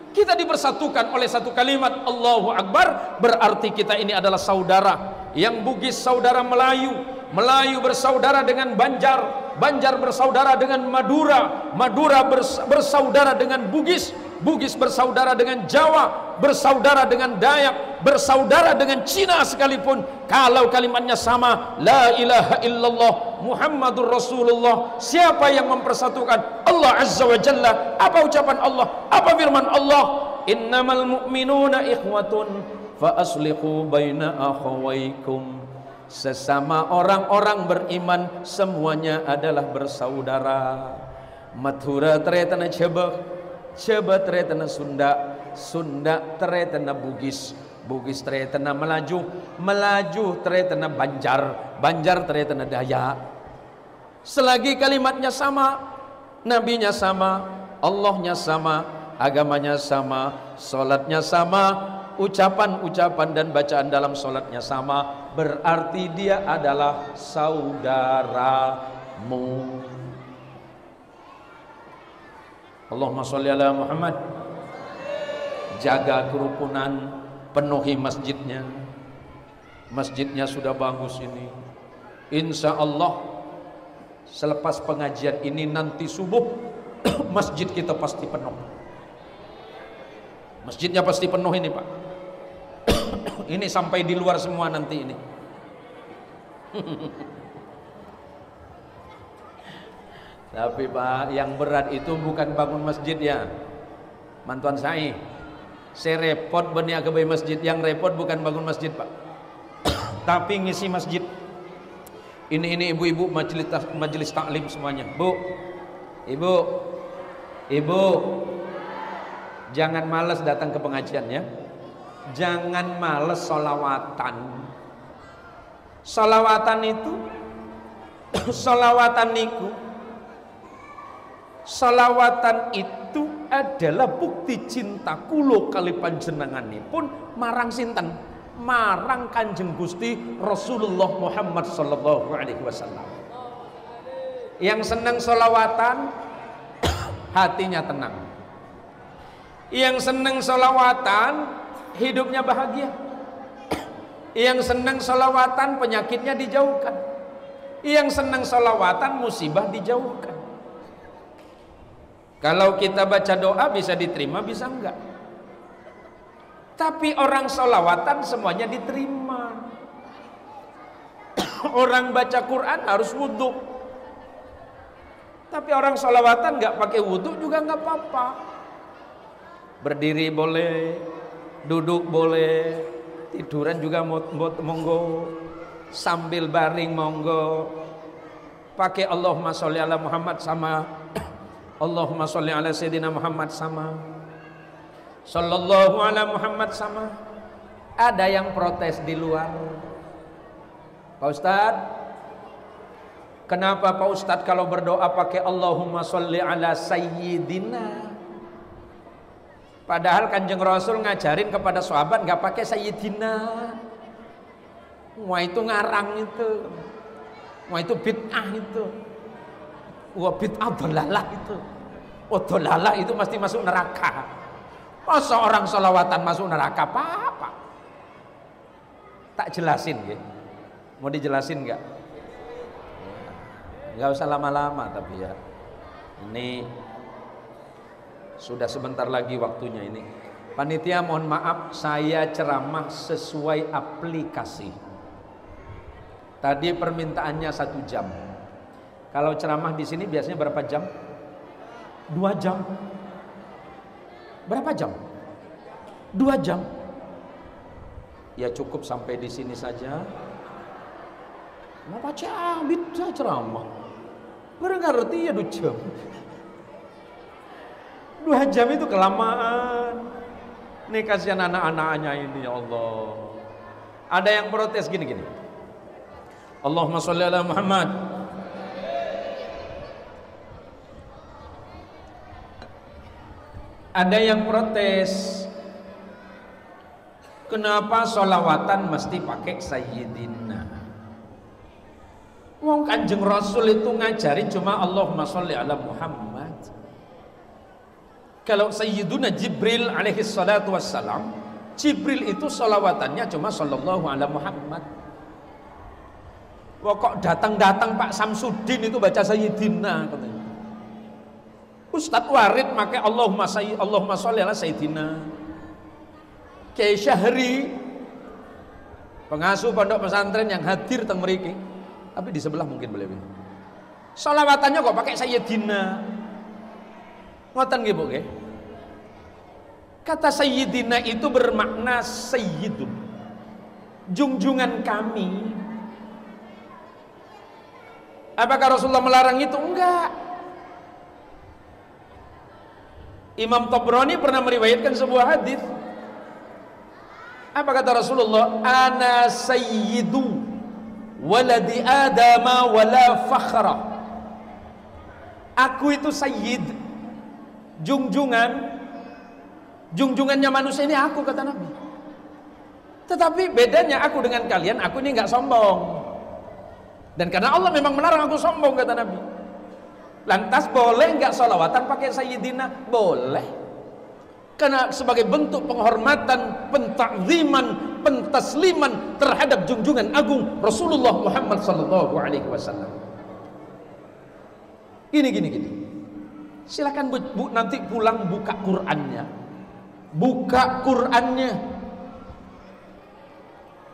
Kita dipersatukan oleh satu kalimat Allahu Akbar, berarti kita ini adalah saudara. Yang Bugis saudara Melayu, Melayu bersaudara dengan Banjar, Banjar bersaudara dengan Madura, Madura bersaudara dengan Bugis, Bugis bersaudara dengan Jawa, bersaudara dengan Dayak, bersaudara dengan Cina sekalipun. Kalau kalimatnya sama, la ilaha illallah Muhammadur Rasulullah. Siapa yang mempersatukan? Allah Azza wa Jalla. Apa ucapan Allah? Apa firman Allah? Innamal mu'minuna ikhwatun fa aslihu baina akhawaykum. Sesama orang-orang beriman semuanya adalah bersaudara. Mathura tretana Jebah, Jebah tretana Sunda, Sunda tretana Bugis, Bugis tretana Melaju, Melaju tretana Banjar, Banjar tretana Dayak. Selagi kalimatnya sama, nabinya sama, Allahnya sama, agamanya sama, salatnya sama, ucapan-ucapan dan bacaan dalam salatnya sama, berarti dia adalah saudaramu. Allahumma sholli ala Muhammad. Jaga kerukunan, penuhi masjidnya. Masjidnya sudah bagus ini. Insya Allah selepas pengajian ini nanti subuh masjid kita pasti penuh. Masjidnya pasti penuh ini Pak. Ini sampai di luar semua nanti ini. Tapi Pak, yang berat itu bukan bangun masjid ya, mantuan saya repot benia ke masjid. Yang repot bukan bangun masjid Pak, tapi ngisi masjid. Ini ibu-ibu majelis taklim semuanya. Bu, ibu, ibu, jangan malas datang ke pengajian ya. Jangan malas sholawatan. Sholawatan itu sholawatan niku, sholawatan itu adalah bukti cinta kulo kali panjenenganipun marang sinten? Marang Kanjeng Gusti Rasulullah Muhammad sallallahu alaihi wasallam. Yang senang sholawatan hatinya tenang. Yang senang sholawatan hidupnya bahagia. Yang senang sholawatan penyakitnya dijauhkan. Yang senang sholawatan musibah dijauhkan. Kalau kita baca doa bisa diterima, bisa enggak. Tapi orang sholawatan semuanya diterima. Orang baca Quran harus wudhu. Tapi orang sholawatan enggak pakai wudhu juga enggak apa-apa. Berdiri boleh, duduk boleh, tiduran juga monggo, sambil baring monggo. Pakai Allahumma sholli ala Muhammad sama, Allahumma sholli ala Sayyidina Muhammad sama, sallallahu ala Muhammad sama. Ada yang protes di luar. Pak Ustadz, kenapa Pak Ustadz kalau berdoa pakai Allahumma sholli ala Sayyidina? Padahal Kanjeng Rasul ngajarin kepada sahabat nggak pakai Sayyidina. Wah itu ngarang itu. Wah itu bid'ah itu. Wah bid'ah dolalah itu. Oh dolalah itu mesti masuk neraka. Masa orang sholawatan masuk neraka? Apa? Tak jelasin ya. Mau dijelasin nggak? Nggak usah lama-lama tapi ya. Ini sudah sebentar lagi waktunya ini. Panitia mohon maaf, saya ceramah sesuai aplikasi. Tadi permintaannya 1 jam. Kalau ceramah di sini biasanya berapa jam? 2 jam. Berapa jam? 2 jam. Ya cukup sampai di sini saja. Mau baca bisa ceramah. Ngerti ya 2 jam. 2 jam itu kelamaan. Nih kasihan anak-anaknya ini ya Allah. Ada yang protes gini-gini. Allahumma sholli ala Muhammad. Ada yang protes. Kenapa sholawatan mesti pakai sayyidina? Wong Kanjeng Rasul itu ngajarin cuma Allahumma sholli ala Muhammad. Kalau Sayyiduna Jibril alaihi salatu wassalam, Jibril itu sholawatannya cuma sallallahu ala Muhammad. Wah, kok datang-datang Pak Samsudin itu baca sayyidina katanya. Ustadz Warid pakai Allahumma sholli ala sayyidina. Kiai Syahri, pengasuh pondok pesantren yang hadir teng mriki, tapi di sebelah mungkin beliau. Sholawatannya kok pakai sayyidina. Ngoten nggih Bu nggih. Kata sayyidina itu bermakna sayyidun, junjungan kami. Apakah Rasulullah melarang itu? Enggak. Imam Tabrani pernah meriwayatkan sebuah hadis. Apa kata Rasulullah? Ana sayyidu waladi Adama wala fakhra. Aku itu sayyid, junjungannya manusia ini aku, kata Nabi. Tetapi bedanya aku dengan kalian, aku ini nggak sombong. Dan karena Allah memang melarang aku sombong, kata Nabi. Lantas boleh nggak sholawatan pakai sayyidina? Boleh. Karena sebagai bentuk penghormatan, pentakziman, pentasliman terhadap junjungan agung Rasulullah Muhammad sallallahu alaihi wasallam. Gini. Silakan Bu nanti pulang buka Qur'annya. Buka Qur'annya.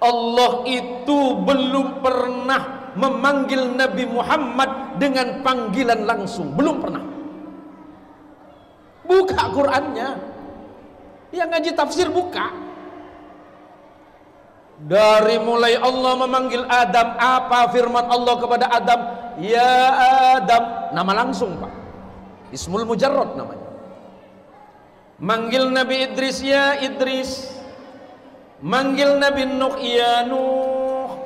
Allah itu belum pernah memanggil Nabi Muhammad dengan panggilan langsung, belum pernah. Buka Qur'annya. Yang ngaji tafsir buka. Dari mulai Allah memanggil Adam, apa firman Allah kepada Adam? Ya Adam, nama langsung Pak, Ismul Mujarrad namanya. Manggil Nabi Idris, ya Idris. Manggil Nabi Nuh, ya Nuh.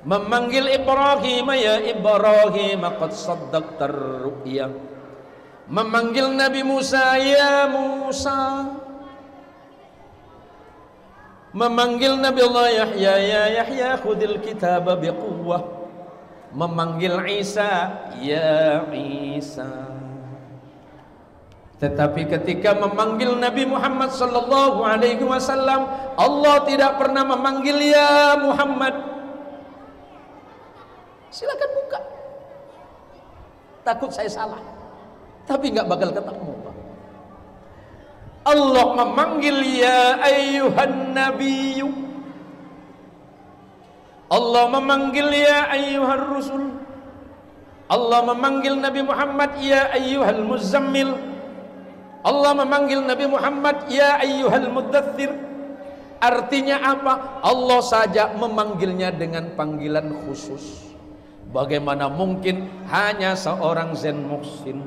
Memanggil Ibrahim, ya Ibrahim, qad saddaqtar ru'ya. Memanggil Nabi Musa, ya Musa. Memanggil Nabi Allah Yahya, ya Yahya khudil kitaba biquwwah. Memanggil Isa, ya Isa. Tetapi ketika memanggil Nabi Muhammad sallallahu alaihi wasallam, Allah tidak pernah memanggil ya Muhammad. Silakan buka. Takut saya salah, tapi nggak bakal ketemu Pak. Allah memanggil ya ayyuhan nabiyyu. Allah memanggil ya ayyuhar rusul. Allah memanggil Nabi Muhammad ya ayyuhal muzammil. Allah memanggil Nabi Muhammad ya ayyuhal muddaththir. Artinya apa? Allah saja memanggilnya dengan panggilan khusus. Bagaimana mungkin hanya seorang Zain Muhsin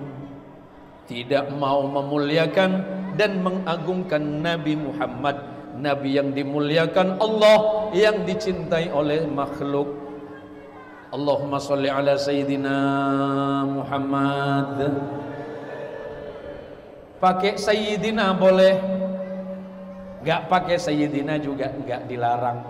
tidak mau memuliakan dan mengagungkan Nabi Muhammad, Nabi yang dimuliakan Allah, yang dicintai oleh makhluk. Allahumma sholli ala Sayyidina Muhammad. Pakai Sayyidina boleh, gak pakai Sayyidina juga gak dilarang.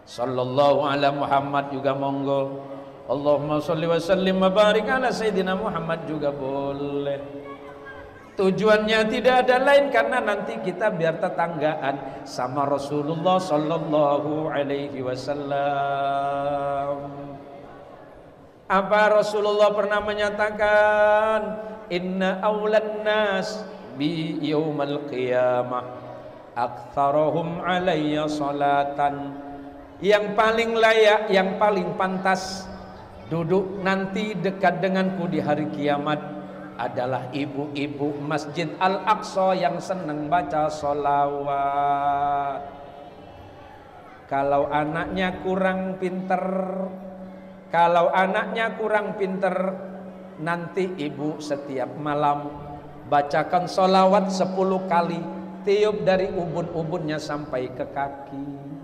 Sallallahu ala Muhammad juga monggo. Allahumma sholli wa sallim wa barik ala Sayyidina Muhammad juga boleh. Tujuannya tidak ada lain karena nanti kita biar tetanggaan sama Rasulullah sallallahu alaihi wasallam. Apa Rasulullah pernah menyatakan? Inna awlan nas bi yaumal qiyamah aktsaruhum alayya salatan. Yang paling layak, yang paling pantas duduk nanti dekat denganku di hari kiamat adalah ibu-ibu Masjid Al-Aqsa yang senang baca sholawat. Kalau anaknya kurang pinter, nanti ibu setiap malam bacakan sholawat 10 kali, tiup dari ubun-ubunnya sampai ke kaki.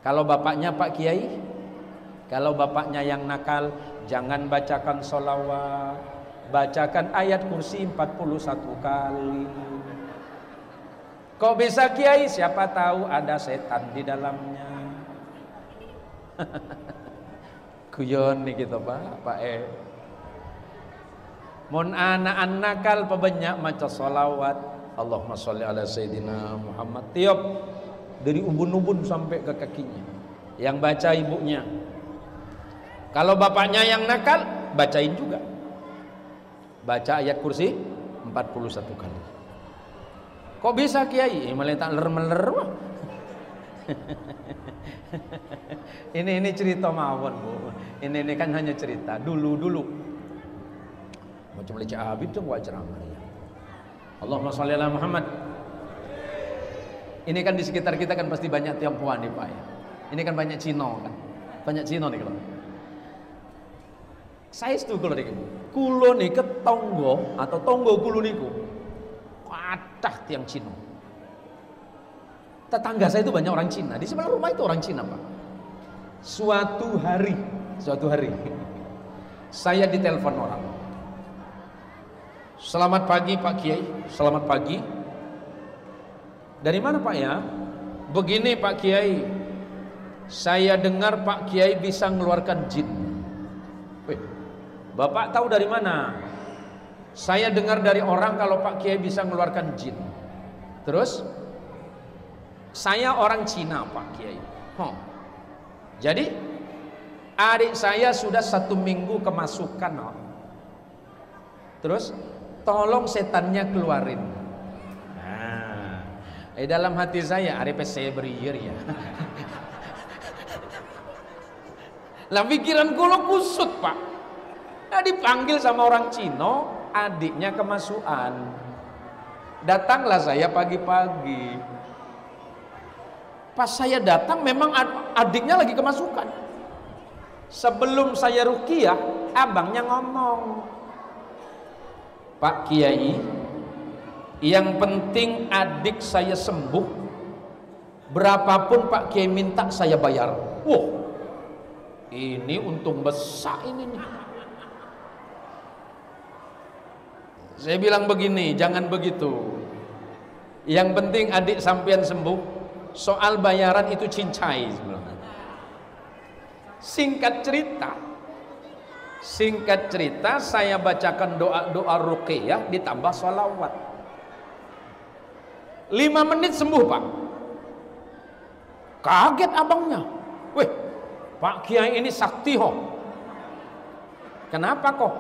Kalau bapaknya Pak Kiai, kalau bapaknya yang nakal, jangan bacakan sholawat, bacakan ayat kursi 41 kali. Kok bisa Kiai? Siapa tahu ada setan di dalamnya. Guyon nih kita Pak Mon anak nakal pebanyak maca solawat. Allahumma sholli ala Sayyidina Muhammad. Tiap dari ubun-ubun sampai ke kakinya. Yang baca ibunya. Kalau bapaknya yang nakal, bacain juga. Baca ayat kursi 41 kali. Kok bisa Kiai? Malah tak ler-meler. Ini cerita mawon Bu. Ini kan hanya cerita dulu. Macam leceh abid tuh buat ceramah ya. Allahumma sholli ala Muhammad. Ini kan di sekitar kita kan pasti banyak Tionghoa nih Pak ya. Ini kan banyak Cino kan. Banyak Cino nih kalau. Saya setuju nih. Kulo nih ke tonggo atau tonggo kulo niku. Kathah tiang Cino. Tetangga saya itu banyak orang Cina. Di sebelah rumah itu orang Cina Pak. Suatu hari saya ditelepon orang. Selamat pagi Pak Kiai. Selamat pagi. Dari mana Pak ya? Begini Pak Kiai, saya dengar Pak Kiai bisa mengeluarkan jin. Bapak tahu dari mana? Saya dengar dari orang kalau Pak Kiai bisa mengeluarkan jin. Terus saya orang Cina Pak Kiai. Jadi adik saya sudah 1 minggu kemasukan. Terus tolong setannya keluarin. Dalam hati saya arepe saya beriyer ya. Lah pikiran kulo kusut Pak. Nah, dipanggil sama orang Cino, adiknya kemasukan. Datanglah saya pagi-pagi. Pas saya datang memang adiknya lagi kemasukan. Sebelum saya ruqyah, abangnya ngomong, Pak Kiai, yang penting adik saya sembuh. Berapapun Pak Kiai minta saya bayar. Wah, ini untung besar ini nih. Saya bilang begini, jangan begitu. Yang penting adik sampean sembuh. Soal bayaran itu cincai sebenarnya. Singkat cerita, saya bacakan doa ruqyah ditambah sholawat. 5 menit sembuh Pak. Kaget abangnya. Weh, Pak Kiai ini sakti ho. Kenapa kok?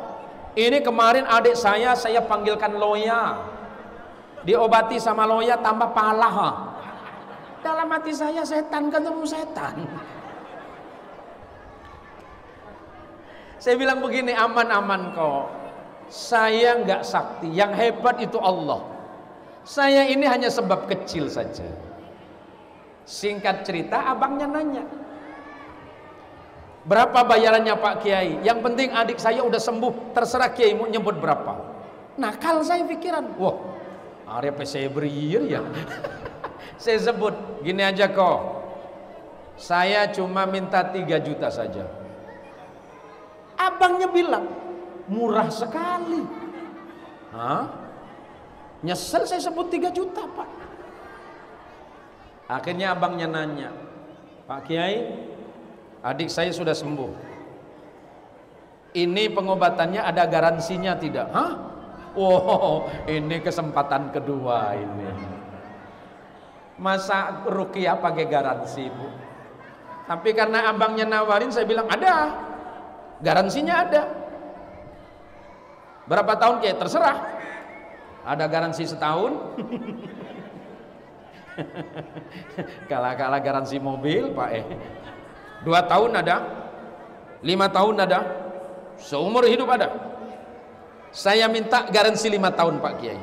Ini kemarin adik saya panggilkan loya. Diobati sama loya tambah palah. Dalam hati saya setan ketemu setan. Saya bilang begini, aman-aman kok. Saya nggak sakti, yang hebat itu Allah. Saya ini hanya sebab kecil saja. Singkat cerita, abangnya nanya, berapa bayarannya Pak Kiai? Yang penting adik saya udah sembuh, terserah Kiai mau nyebut berapa. Nakal saya pikiran, wah, arepe saya beriir ya. Saya sebut, gini aja kok, saya cuma minta 3 juta saja. Abangnya bilang, murah sekali. Hah? Nyesel saya sebut 3 juta Pak. Akhirnya abangnya nanya, Pak Kiai, adik saya sudah sembuh. Ini pengobatannya ada garansinya tidak? Hah? Wow, ini kesempatan kedua ini. Masa ruqyah pakai garansi Bu? Tapi karena abangnya nawarin, saya bilang ada, garansinya ada. Berapa tahun Kiai? Terserah. Ada garansi setahun. Kalah garansi mobil Pak 2 tahun ada, 5 tahun ada, seumur hidup ada. Saya minta garansi 5 tahun Pak Kiai.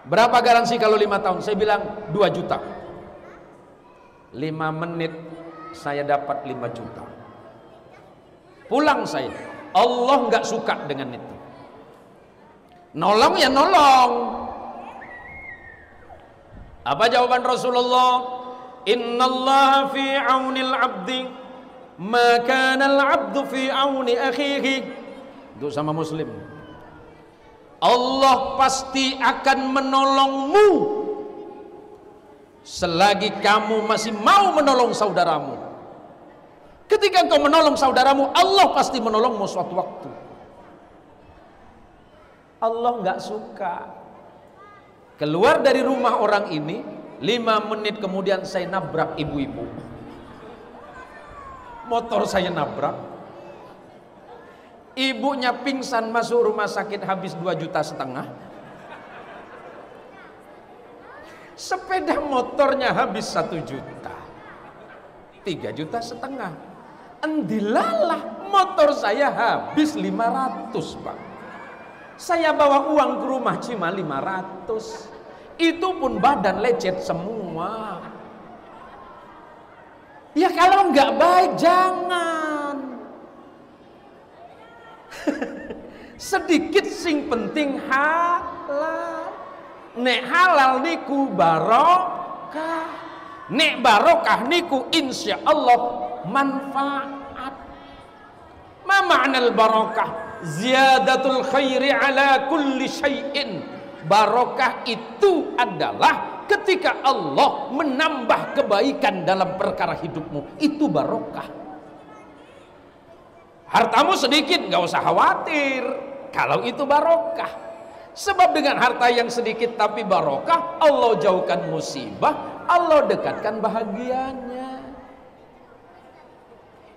Berapa garansi kalau 5 tahun? Saya bilang 2 juta. 5 menit saya dapat 5 juta. Pulang saya. Allah nggak suka dengan itu. Nolong ya nolong. Apa jawaban Rasulullah? Innallaha fi aunil abdi ma kana al-abdu fi auni akhihi. Itu sama Muslim. Allah pasti akan menolongmu selagi kamu masih mau menolong saudaramu. Ketika engkau menolong saudaramu, Allah pasti menolongmu suatu waktu. Allah nggak suka. Keluar dari rumah orang ini, 5 menit kemudian saya nabrak ibu-ibu. Motor saya nabrak. Ibunya pingsan masuk rumah sakit habis 2,5 juta. Sepeda motornya habis 1 juta, 3,5 juta. Endilalah motor saya habis 500, Pak. Saya bawa uang ke rumah cuma 500. Itu pun badan lecet semua. Ya kalau nggak baik jangan. Sedikit sing penting halal. Nek halal niku barokah, nek barokah niku insya Allah manfaat. Ma ma'nal barokah? Ziyadatul khairi ala kulli syai'in. Barokah itu adalah ketika Allah menambah kebaikan dalam perkara hidupmu. Itu barokah. Hartamu sedikit, nggak usah khawatir kalau itu barokah. Sebab dengan harta yang sedikit tapi barokah, Allah jauhkan musibah, Allah dekatkan bahagianya.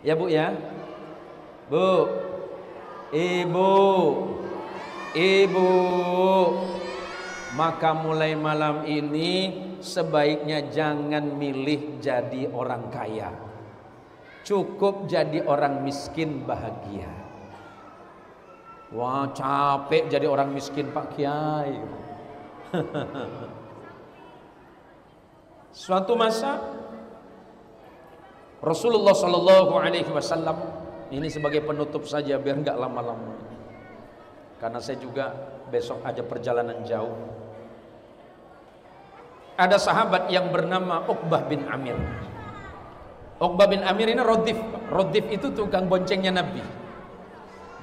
Ya Bu ya, Bu, Ibu, maka mulai malam ini sebaiknya jangan milih jadi orang kaya. Cukup jadi orang miskin bahagia. Wah, capek jadi orang miskin Pak Kiai. Suatu masa Rasulullah Shallallahu Alaihi Wasallam, ini sebagai penutup saja biar nggak lama-lama, karena saya juga besok ada perjalanan jauh. Ada sahabat yang bernama Uqbah bin Amir. Uqbah bin Amir ini Rodif. Rodif itu tukang boncengnya Nabi.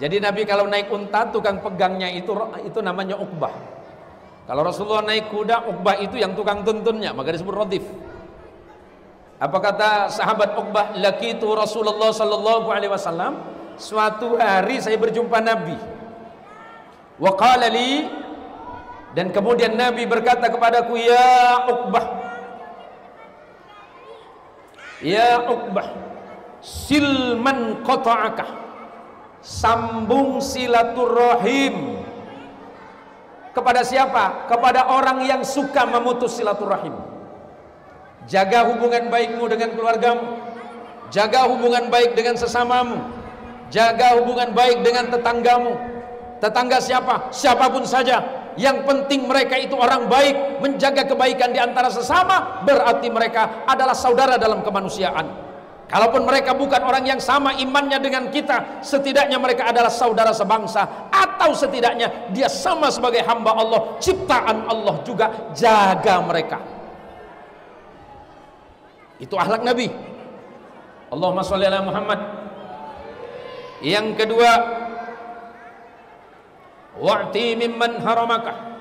Jadi Nabi kalau naik unta, tukang pegangnya itu namanya Uqbah. Kalau Rasulullah naik kuda, Uqbah itu yang tukang tuntunnya, maka disebut Rodif. Apa kata sahabat Uqbah? Laqitu Rasulullah sallallahu alaihi wasallam, suatu hari saya berjumpa Nabi. Wa qala li, dan kemudian Nabi berkata kepadaku, ya Uqbah, ya Uqbah, silman qata'aka, sambung silaturahim. Kepada siapa? Kepada orang yang suka memutus silaturahim. Jaga hubungan baikmu dengan keluargamu, jaga hubungan baik dengan sesamamu, jaga hubungan baik dengan tetanggamu. Tetangga siapa? Siapapun saja, yang penting mereka itu orang baik, menjaga kebaikan di antara sesama, berarti mereka adalah saudara dalam kemanusiaan. Kalaupun mereka bukan orang yang sama imannya dengan kita, setidaknya mereka adalah saudara sebangsa, atau setidaknya dia sama sebagai hamba Allah, ciptaan Allah juga. Jaga mereka. Itu akhlak Nabi. Allahumma sholli ala Muhammad. Yang kedua, wa'ti mimman haramaka,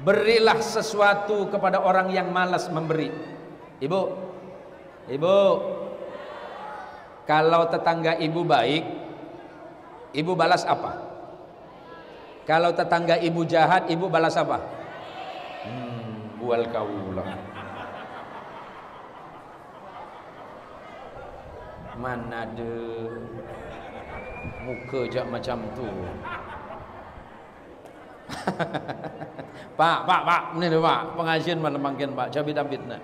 berilah sesuatu kepada orang yang malas memberi. Ibu, kalau tetangga ibu baik, ibu balas apa? Kalau tetangga ibu jahat, ibu balas apa? Bual kaulah. Mana ada muka jak macam tu. Pak, ini deh Pak, pengajian mana mungkin Pak, cabi David nak.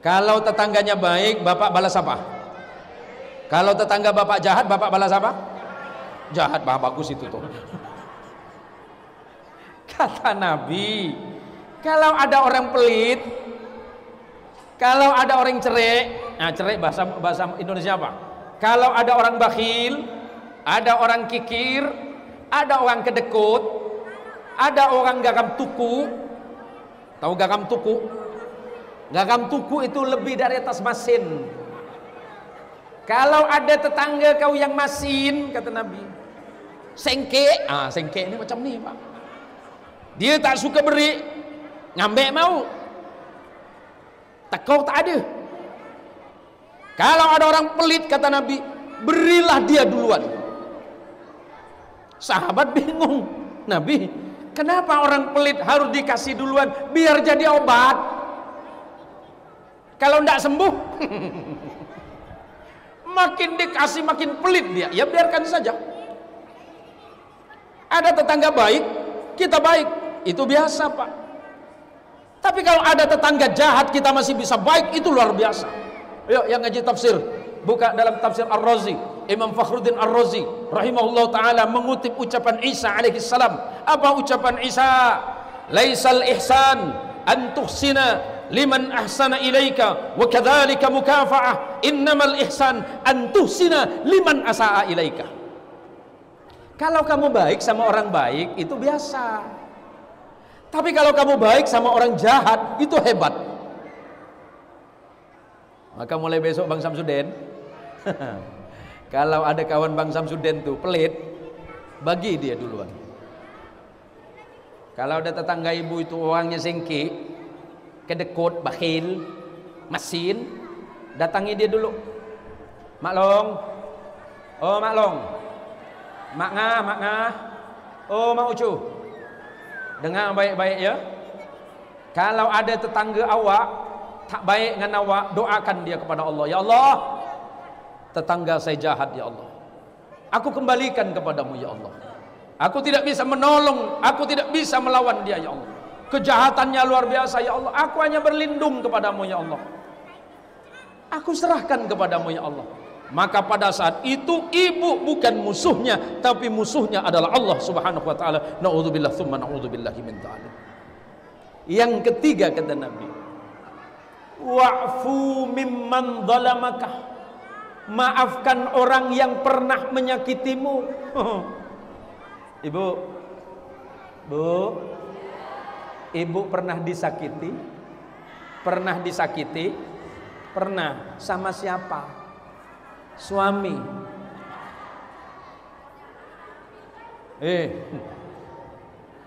Kalau tetangganya baik, Bapak balas apa? Kalau tetangga Bapak jahat, Bapak balas apa? Jahat, bagus itu tuh. Kata Nabi, kalau ada orang pelit, kalau ada orang cerai, nah cerai bahasa Indonesia apa? Kalau ada orang bakhil, ada orang kikir, ada orang kedekut, ada orang gagam tuku. Tahu gagam tuku? Gagam tuku itu lebih dari atas masin. Kalau ada tetangga kau yang masin, kata Nabi, sengke, sengke ini macam ni Pak. Dia tak suka beri, ngambek mau. Kau tak ada. Kalau ada orang pelit, kata Nabi, berilah dia duluan. Sahabat bingung, Nabi, kenapa orang pelit harus dikasih duluan? Biar jadi obat. Kalau tidak sembuh, makin dikasih makin pelit dia. Ya biarkan saja. Ada tetangga baik, kita baik, itu biasa Pak. Tapi kalau ada tetangga jahat, kita masih bisa baik, itu luar biasa. Yuk yang ngaji tafsir, buka dalam tafsir Ar-Razi. Imam Fakhruddin Ar-Razi rahimahullah ta'ala mengutip ucapan Isa alaihi salam. Apa ucapan Isa? Laisal ihsan an tuhsina liman ahsana ilaika wa kadzalika mukafa'ah, innamal ihsan an tuhsina liman asaa ilaika. Kalau kamu baik sama orang baik itu biasa. Tapi kalau kamu baik sama orang jahat itu hebat. Maka mulai besok Bang Samsudin, kalau ada kawan Bang Samsudin tuh pelit, bagi dia duluan. Kalau ada tetangga ibu itu orangnya sengki, kedekut, bakhil, masin, datangi dia dulu. Maklong, oh maklong, mak ngah, oh mak ucu, dengar baik-baik ya. Kalau ada tetangga awak tak baik dengan awak, doakan dia kepada Allah. Ya Allah, tetangga saya jahat ya Allah, aku kembalikan kepadamu ya Allah. Aku tidak bisa menolong, aku tidak bisa melawan dia ya Allah. Kejahatannya luar biasa ya Allah. Aku hanya berlindung kepadamu ya Allah. Aku serahkan kepadamu ya Allah. Maka pada saat itu ibu bukan musuhnya, tapi musuhnya adalah Allah subhanahu wa ta'ala. Na'udzubillah thumma na'udzubillahi min dzalik. Yang ketiga kata Nabi, wa'fu mimman zalamaka. Maafkan orang yang pernah menyakitimu. Ibu, ibu pernah disakiti? Pernah disakiti? Pernah. Sama siapa? Suami.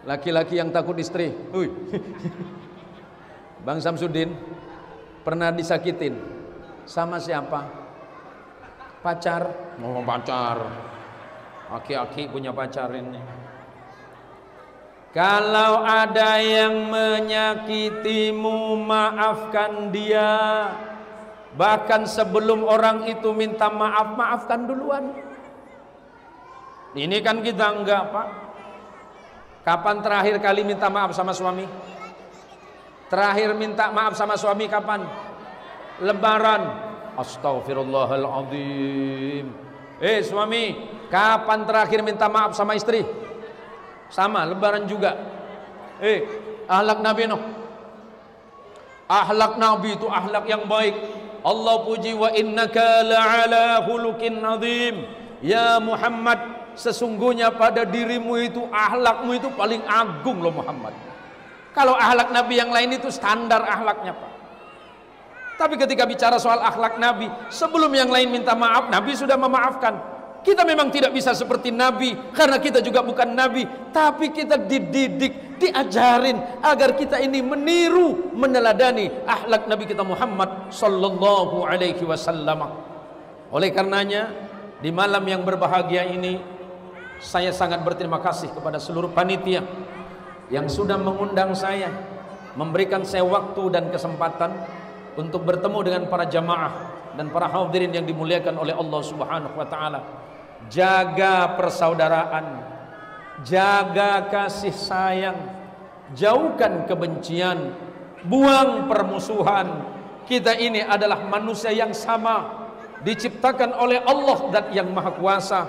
Laki-laki yang takut istri. Bang Samsudin pernah disakitin? Sama siapa? Pacar. Oh, pacar. Aki-aki punya pacar ini. Kalau ada yang menyakitimu, maafkan dia. Bahkan sebelum orang itu minta maaf, maafkan duluan. Ini kan kita enggak Pak. Kapan terakhir kali minta maaf sama suami? Terakhir minta maaf sama suami kapan? Lebaran. Astaghfirullahaladzim. Suami, kapan terakhir minta maaf sama istri? Sama, lebaran juga. Akhlak Nabi no. Akhlak Nabi itu akhlak yang baik. Allah puji, wa innaka la'ala khuluqin azim. Ya Muhammad, sesungguhnya pada dirimu itu, akhlakmu itu paling agung loh Muhammad. Kalau akhlak Nabi yang lain itu standar akhlaknya Pak. Tapi ketika bicara soal akhlak Nabi, sebelum yang lain minta maaf, Nabi sudah memaafkan. Kita memang tidak bisa seperti Nabi, karena kita juga bukan Nabi. Tapi kita dididik, diajarin agar kita ini meniru, meneladani akhlak Nabi kita Muhammad sallallahu alaihi wasallam. Oleh karenanya, di malam yang berbahagia ini, saya sangat berterima kasih kepada seluruh panitia yang sudah mengundang saya, memberikan saya waktu dan kesempatan untuk bertemu dengan para jamaah dan para hadirin yang dimuliakan oleh Allah Subhanahu wa taala. Jaga persaudaraan, jaga kasih sayang, jauhkan kebencian, buang permusuhan. Kita ini adalah manusia yang sama, diciptakan oleh Allah Zat yang Maha Kuasa,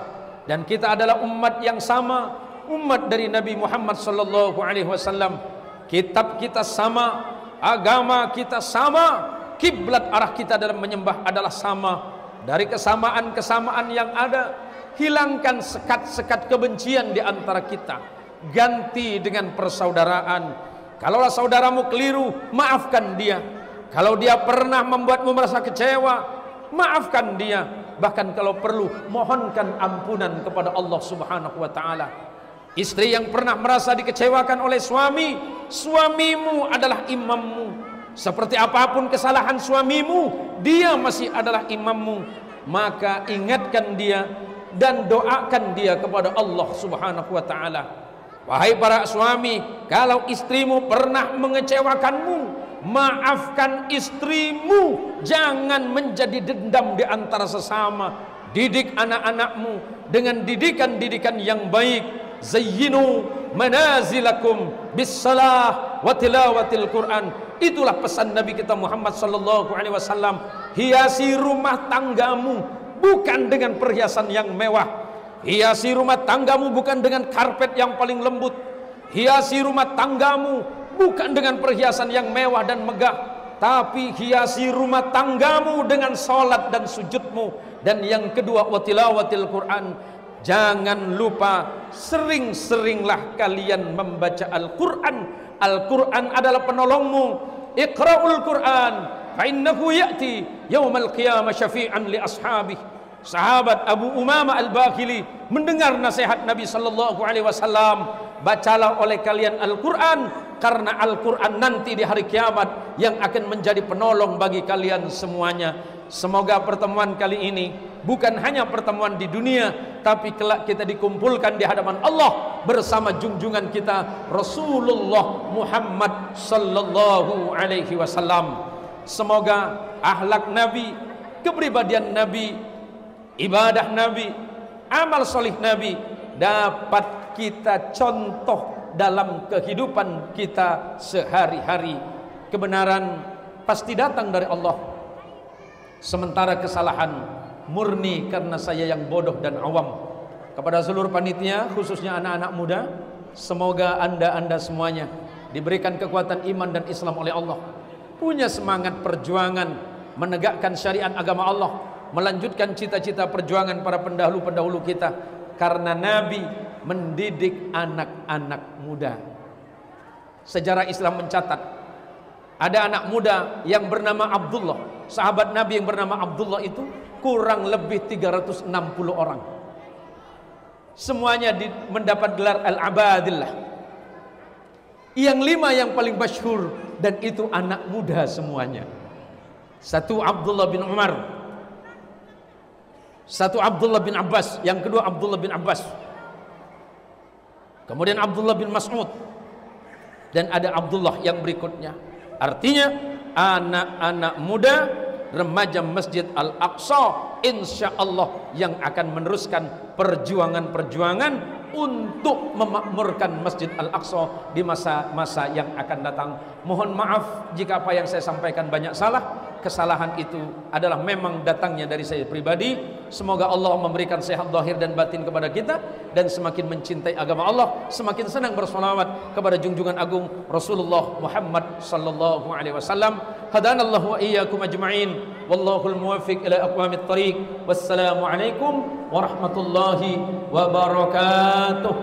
dan kita adalah umat yang sama, umat dari Nabi Muhammad sallallahu alaihi wasallam. Kitab kita sama, agama kita sama, kiblat arah kita dalam menyembah adalah sama. Dari kesamaan-kesamaan yang ada, hilangkan sekat-sekat kebencian di antara kita, ganti dengan persaudaraan. Kalaulah saudaramu keliru, maafkan dia. Kalau dia pernah membuatmu merasa kecewa, maafkan dia. Bahkan kalau perlu, mohonkan ampunan kepada Allah Subhanahu wa ta'ala. Istri yang pernah merasa dikecewakan oleh suami, suamimu adalah imammu. Seperti apapun kesalahan suamimu, dia masih adalah imammu. Maka ingatkan dia dan doakan dia kepada Allah Subhanahu wa ta'ala. Wahai para suami, kalau istrimu pernah mengecewakanmu, maafkan istrimu. Jangan menjadi dendam di antara sesama. Didik anak-anakmu dengan didikan-didikan yang baik. Zayyinu manazilakum bis-salah wa tilawatil Quran. Itulah pesan Nabi kita Muhammad sallallahu alaihi wasallam. Hiasi rumah tanggamu bukan dengan perhiasan yang mewah. Hiasi rumah tanggamu bukan dengan karpet yang paling lembut. Hiasi rumah tanggamu bukan dengan perhiasan yang mewah dan megah, tapi hiasi rumah tanggamu dengan salat dan sujudmu. Dan yang kedua, wa tilawatil Quran. Jangan lupa sering-seringlah kalian membaca Al-Quran. Al-Quran adalah penolongmu. Iqra'ul Quran fa innahu ya'ti yaumal qiyamah syafi'an li ashabih. Sahabat Abu Umamah Al-Bakhili mendengar nasihat Nabi sallallahu alaihi wasallam, bacalah oleh kalian Al-Quran, karena Al-Quran nanti di hari kiamat yang akan menjadi penolong bagi kalian semuanya. Semoga pertemuan kali ini bukan hanya pertemuan di dunia, tapi kelak kita dikumpulkan di hadapan Allah bersama junjungan kita Rasulullah Muhammad sallallahu alaihi wasallam. Semoga akhlak Nabi, kepribadian Nabi, ibadah Nabi, amal solih Nabi dapat kita contoh dalam kehidupan kita sehari-hari. Kebenaran pasti datang dari Allah, sementara kesalahan murni karena saya yang bodoh dan awam. Kepada seluruh panitia, khususnya anak-anak muda, semoga anda semuanya diberikan kekuatan iman dan Islam oleh Allah, punya semangat perjuangan menegakkan syariat agama Allah, melanjutkan cita-cita perjuangan para pendahulu-pendahulu kita. Karena Nabi mendidik anak-anak muda. Sejarah Islam mencatat ada anak muda yang bernama Abdullah. Sahabat Nabi yang bernama Abdullah itu kurang lebih 360 orang. Semuanya mendapat gelar Al-Abadillah. Yang 5 yang paling masyhur, dan itu anak muda semuanya. Satu Abdullah bin Umar, satu Abdullah bin Abbas, yang kedua Abdullah bin Abbas, kemudian Abdullah bin Mas'ud, dan ada Abdullah yang berikutnya. Artinya anak-anak muda, remaja Masjid Al-Aqsa, insya Allah yang akan meneruskan perjuangan-perjuangan untuk memakmurkan Masjid Al-Aqsa di masa-masa yang akan datang. Mohon maaf jika apa yang saya sampaikan banyak salah. Kesalahan itu adalah memang datangnya dari saya pribadi. Semoga Allah memberikan sehat zahir dan batin kepada kita, dan semakin mencintai agama Allah, semakin senang bersolawat kepada junjungan agung Rasulullah Muhammad sallallahu alaihi wasallam. Hadanallahu wa iyyakum ajma'in, wallahul muwaffiq ila aqwamit thariq. Wassalamu alaikum warahmatullahi wabarakatuh.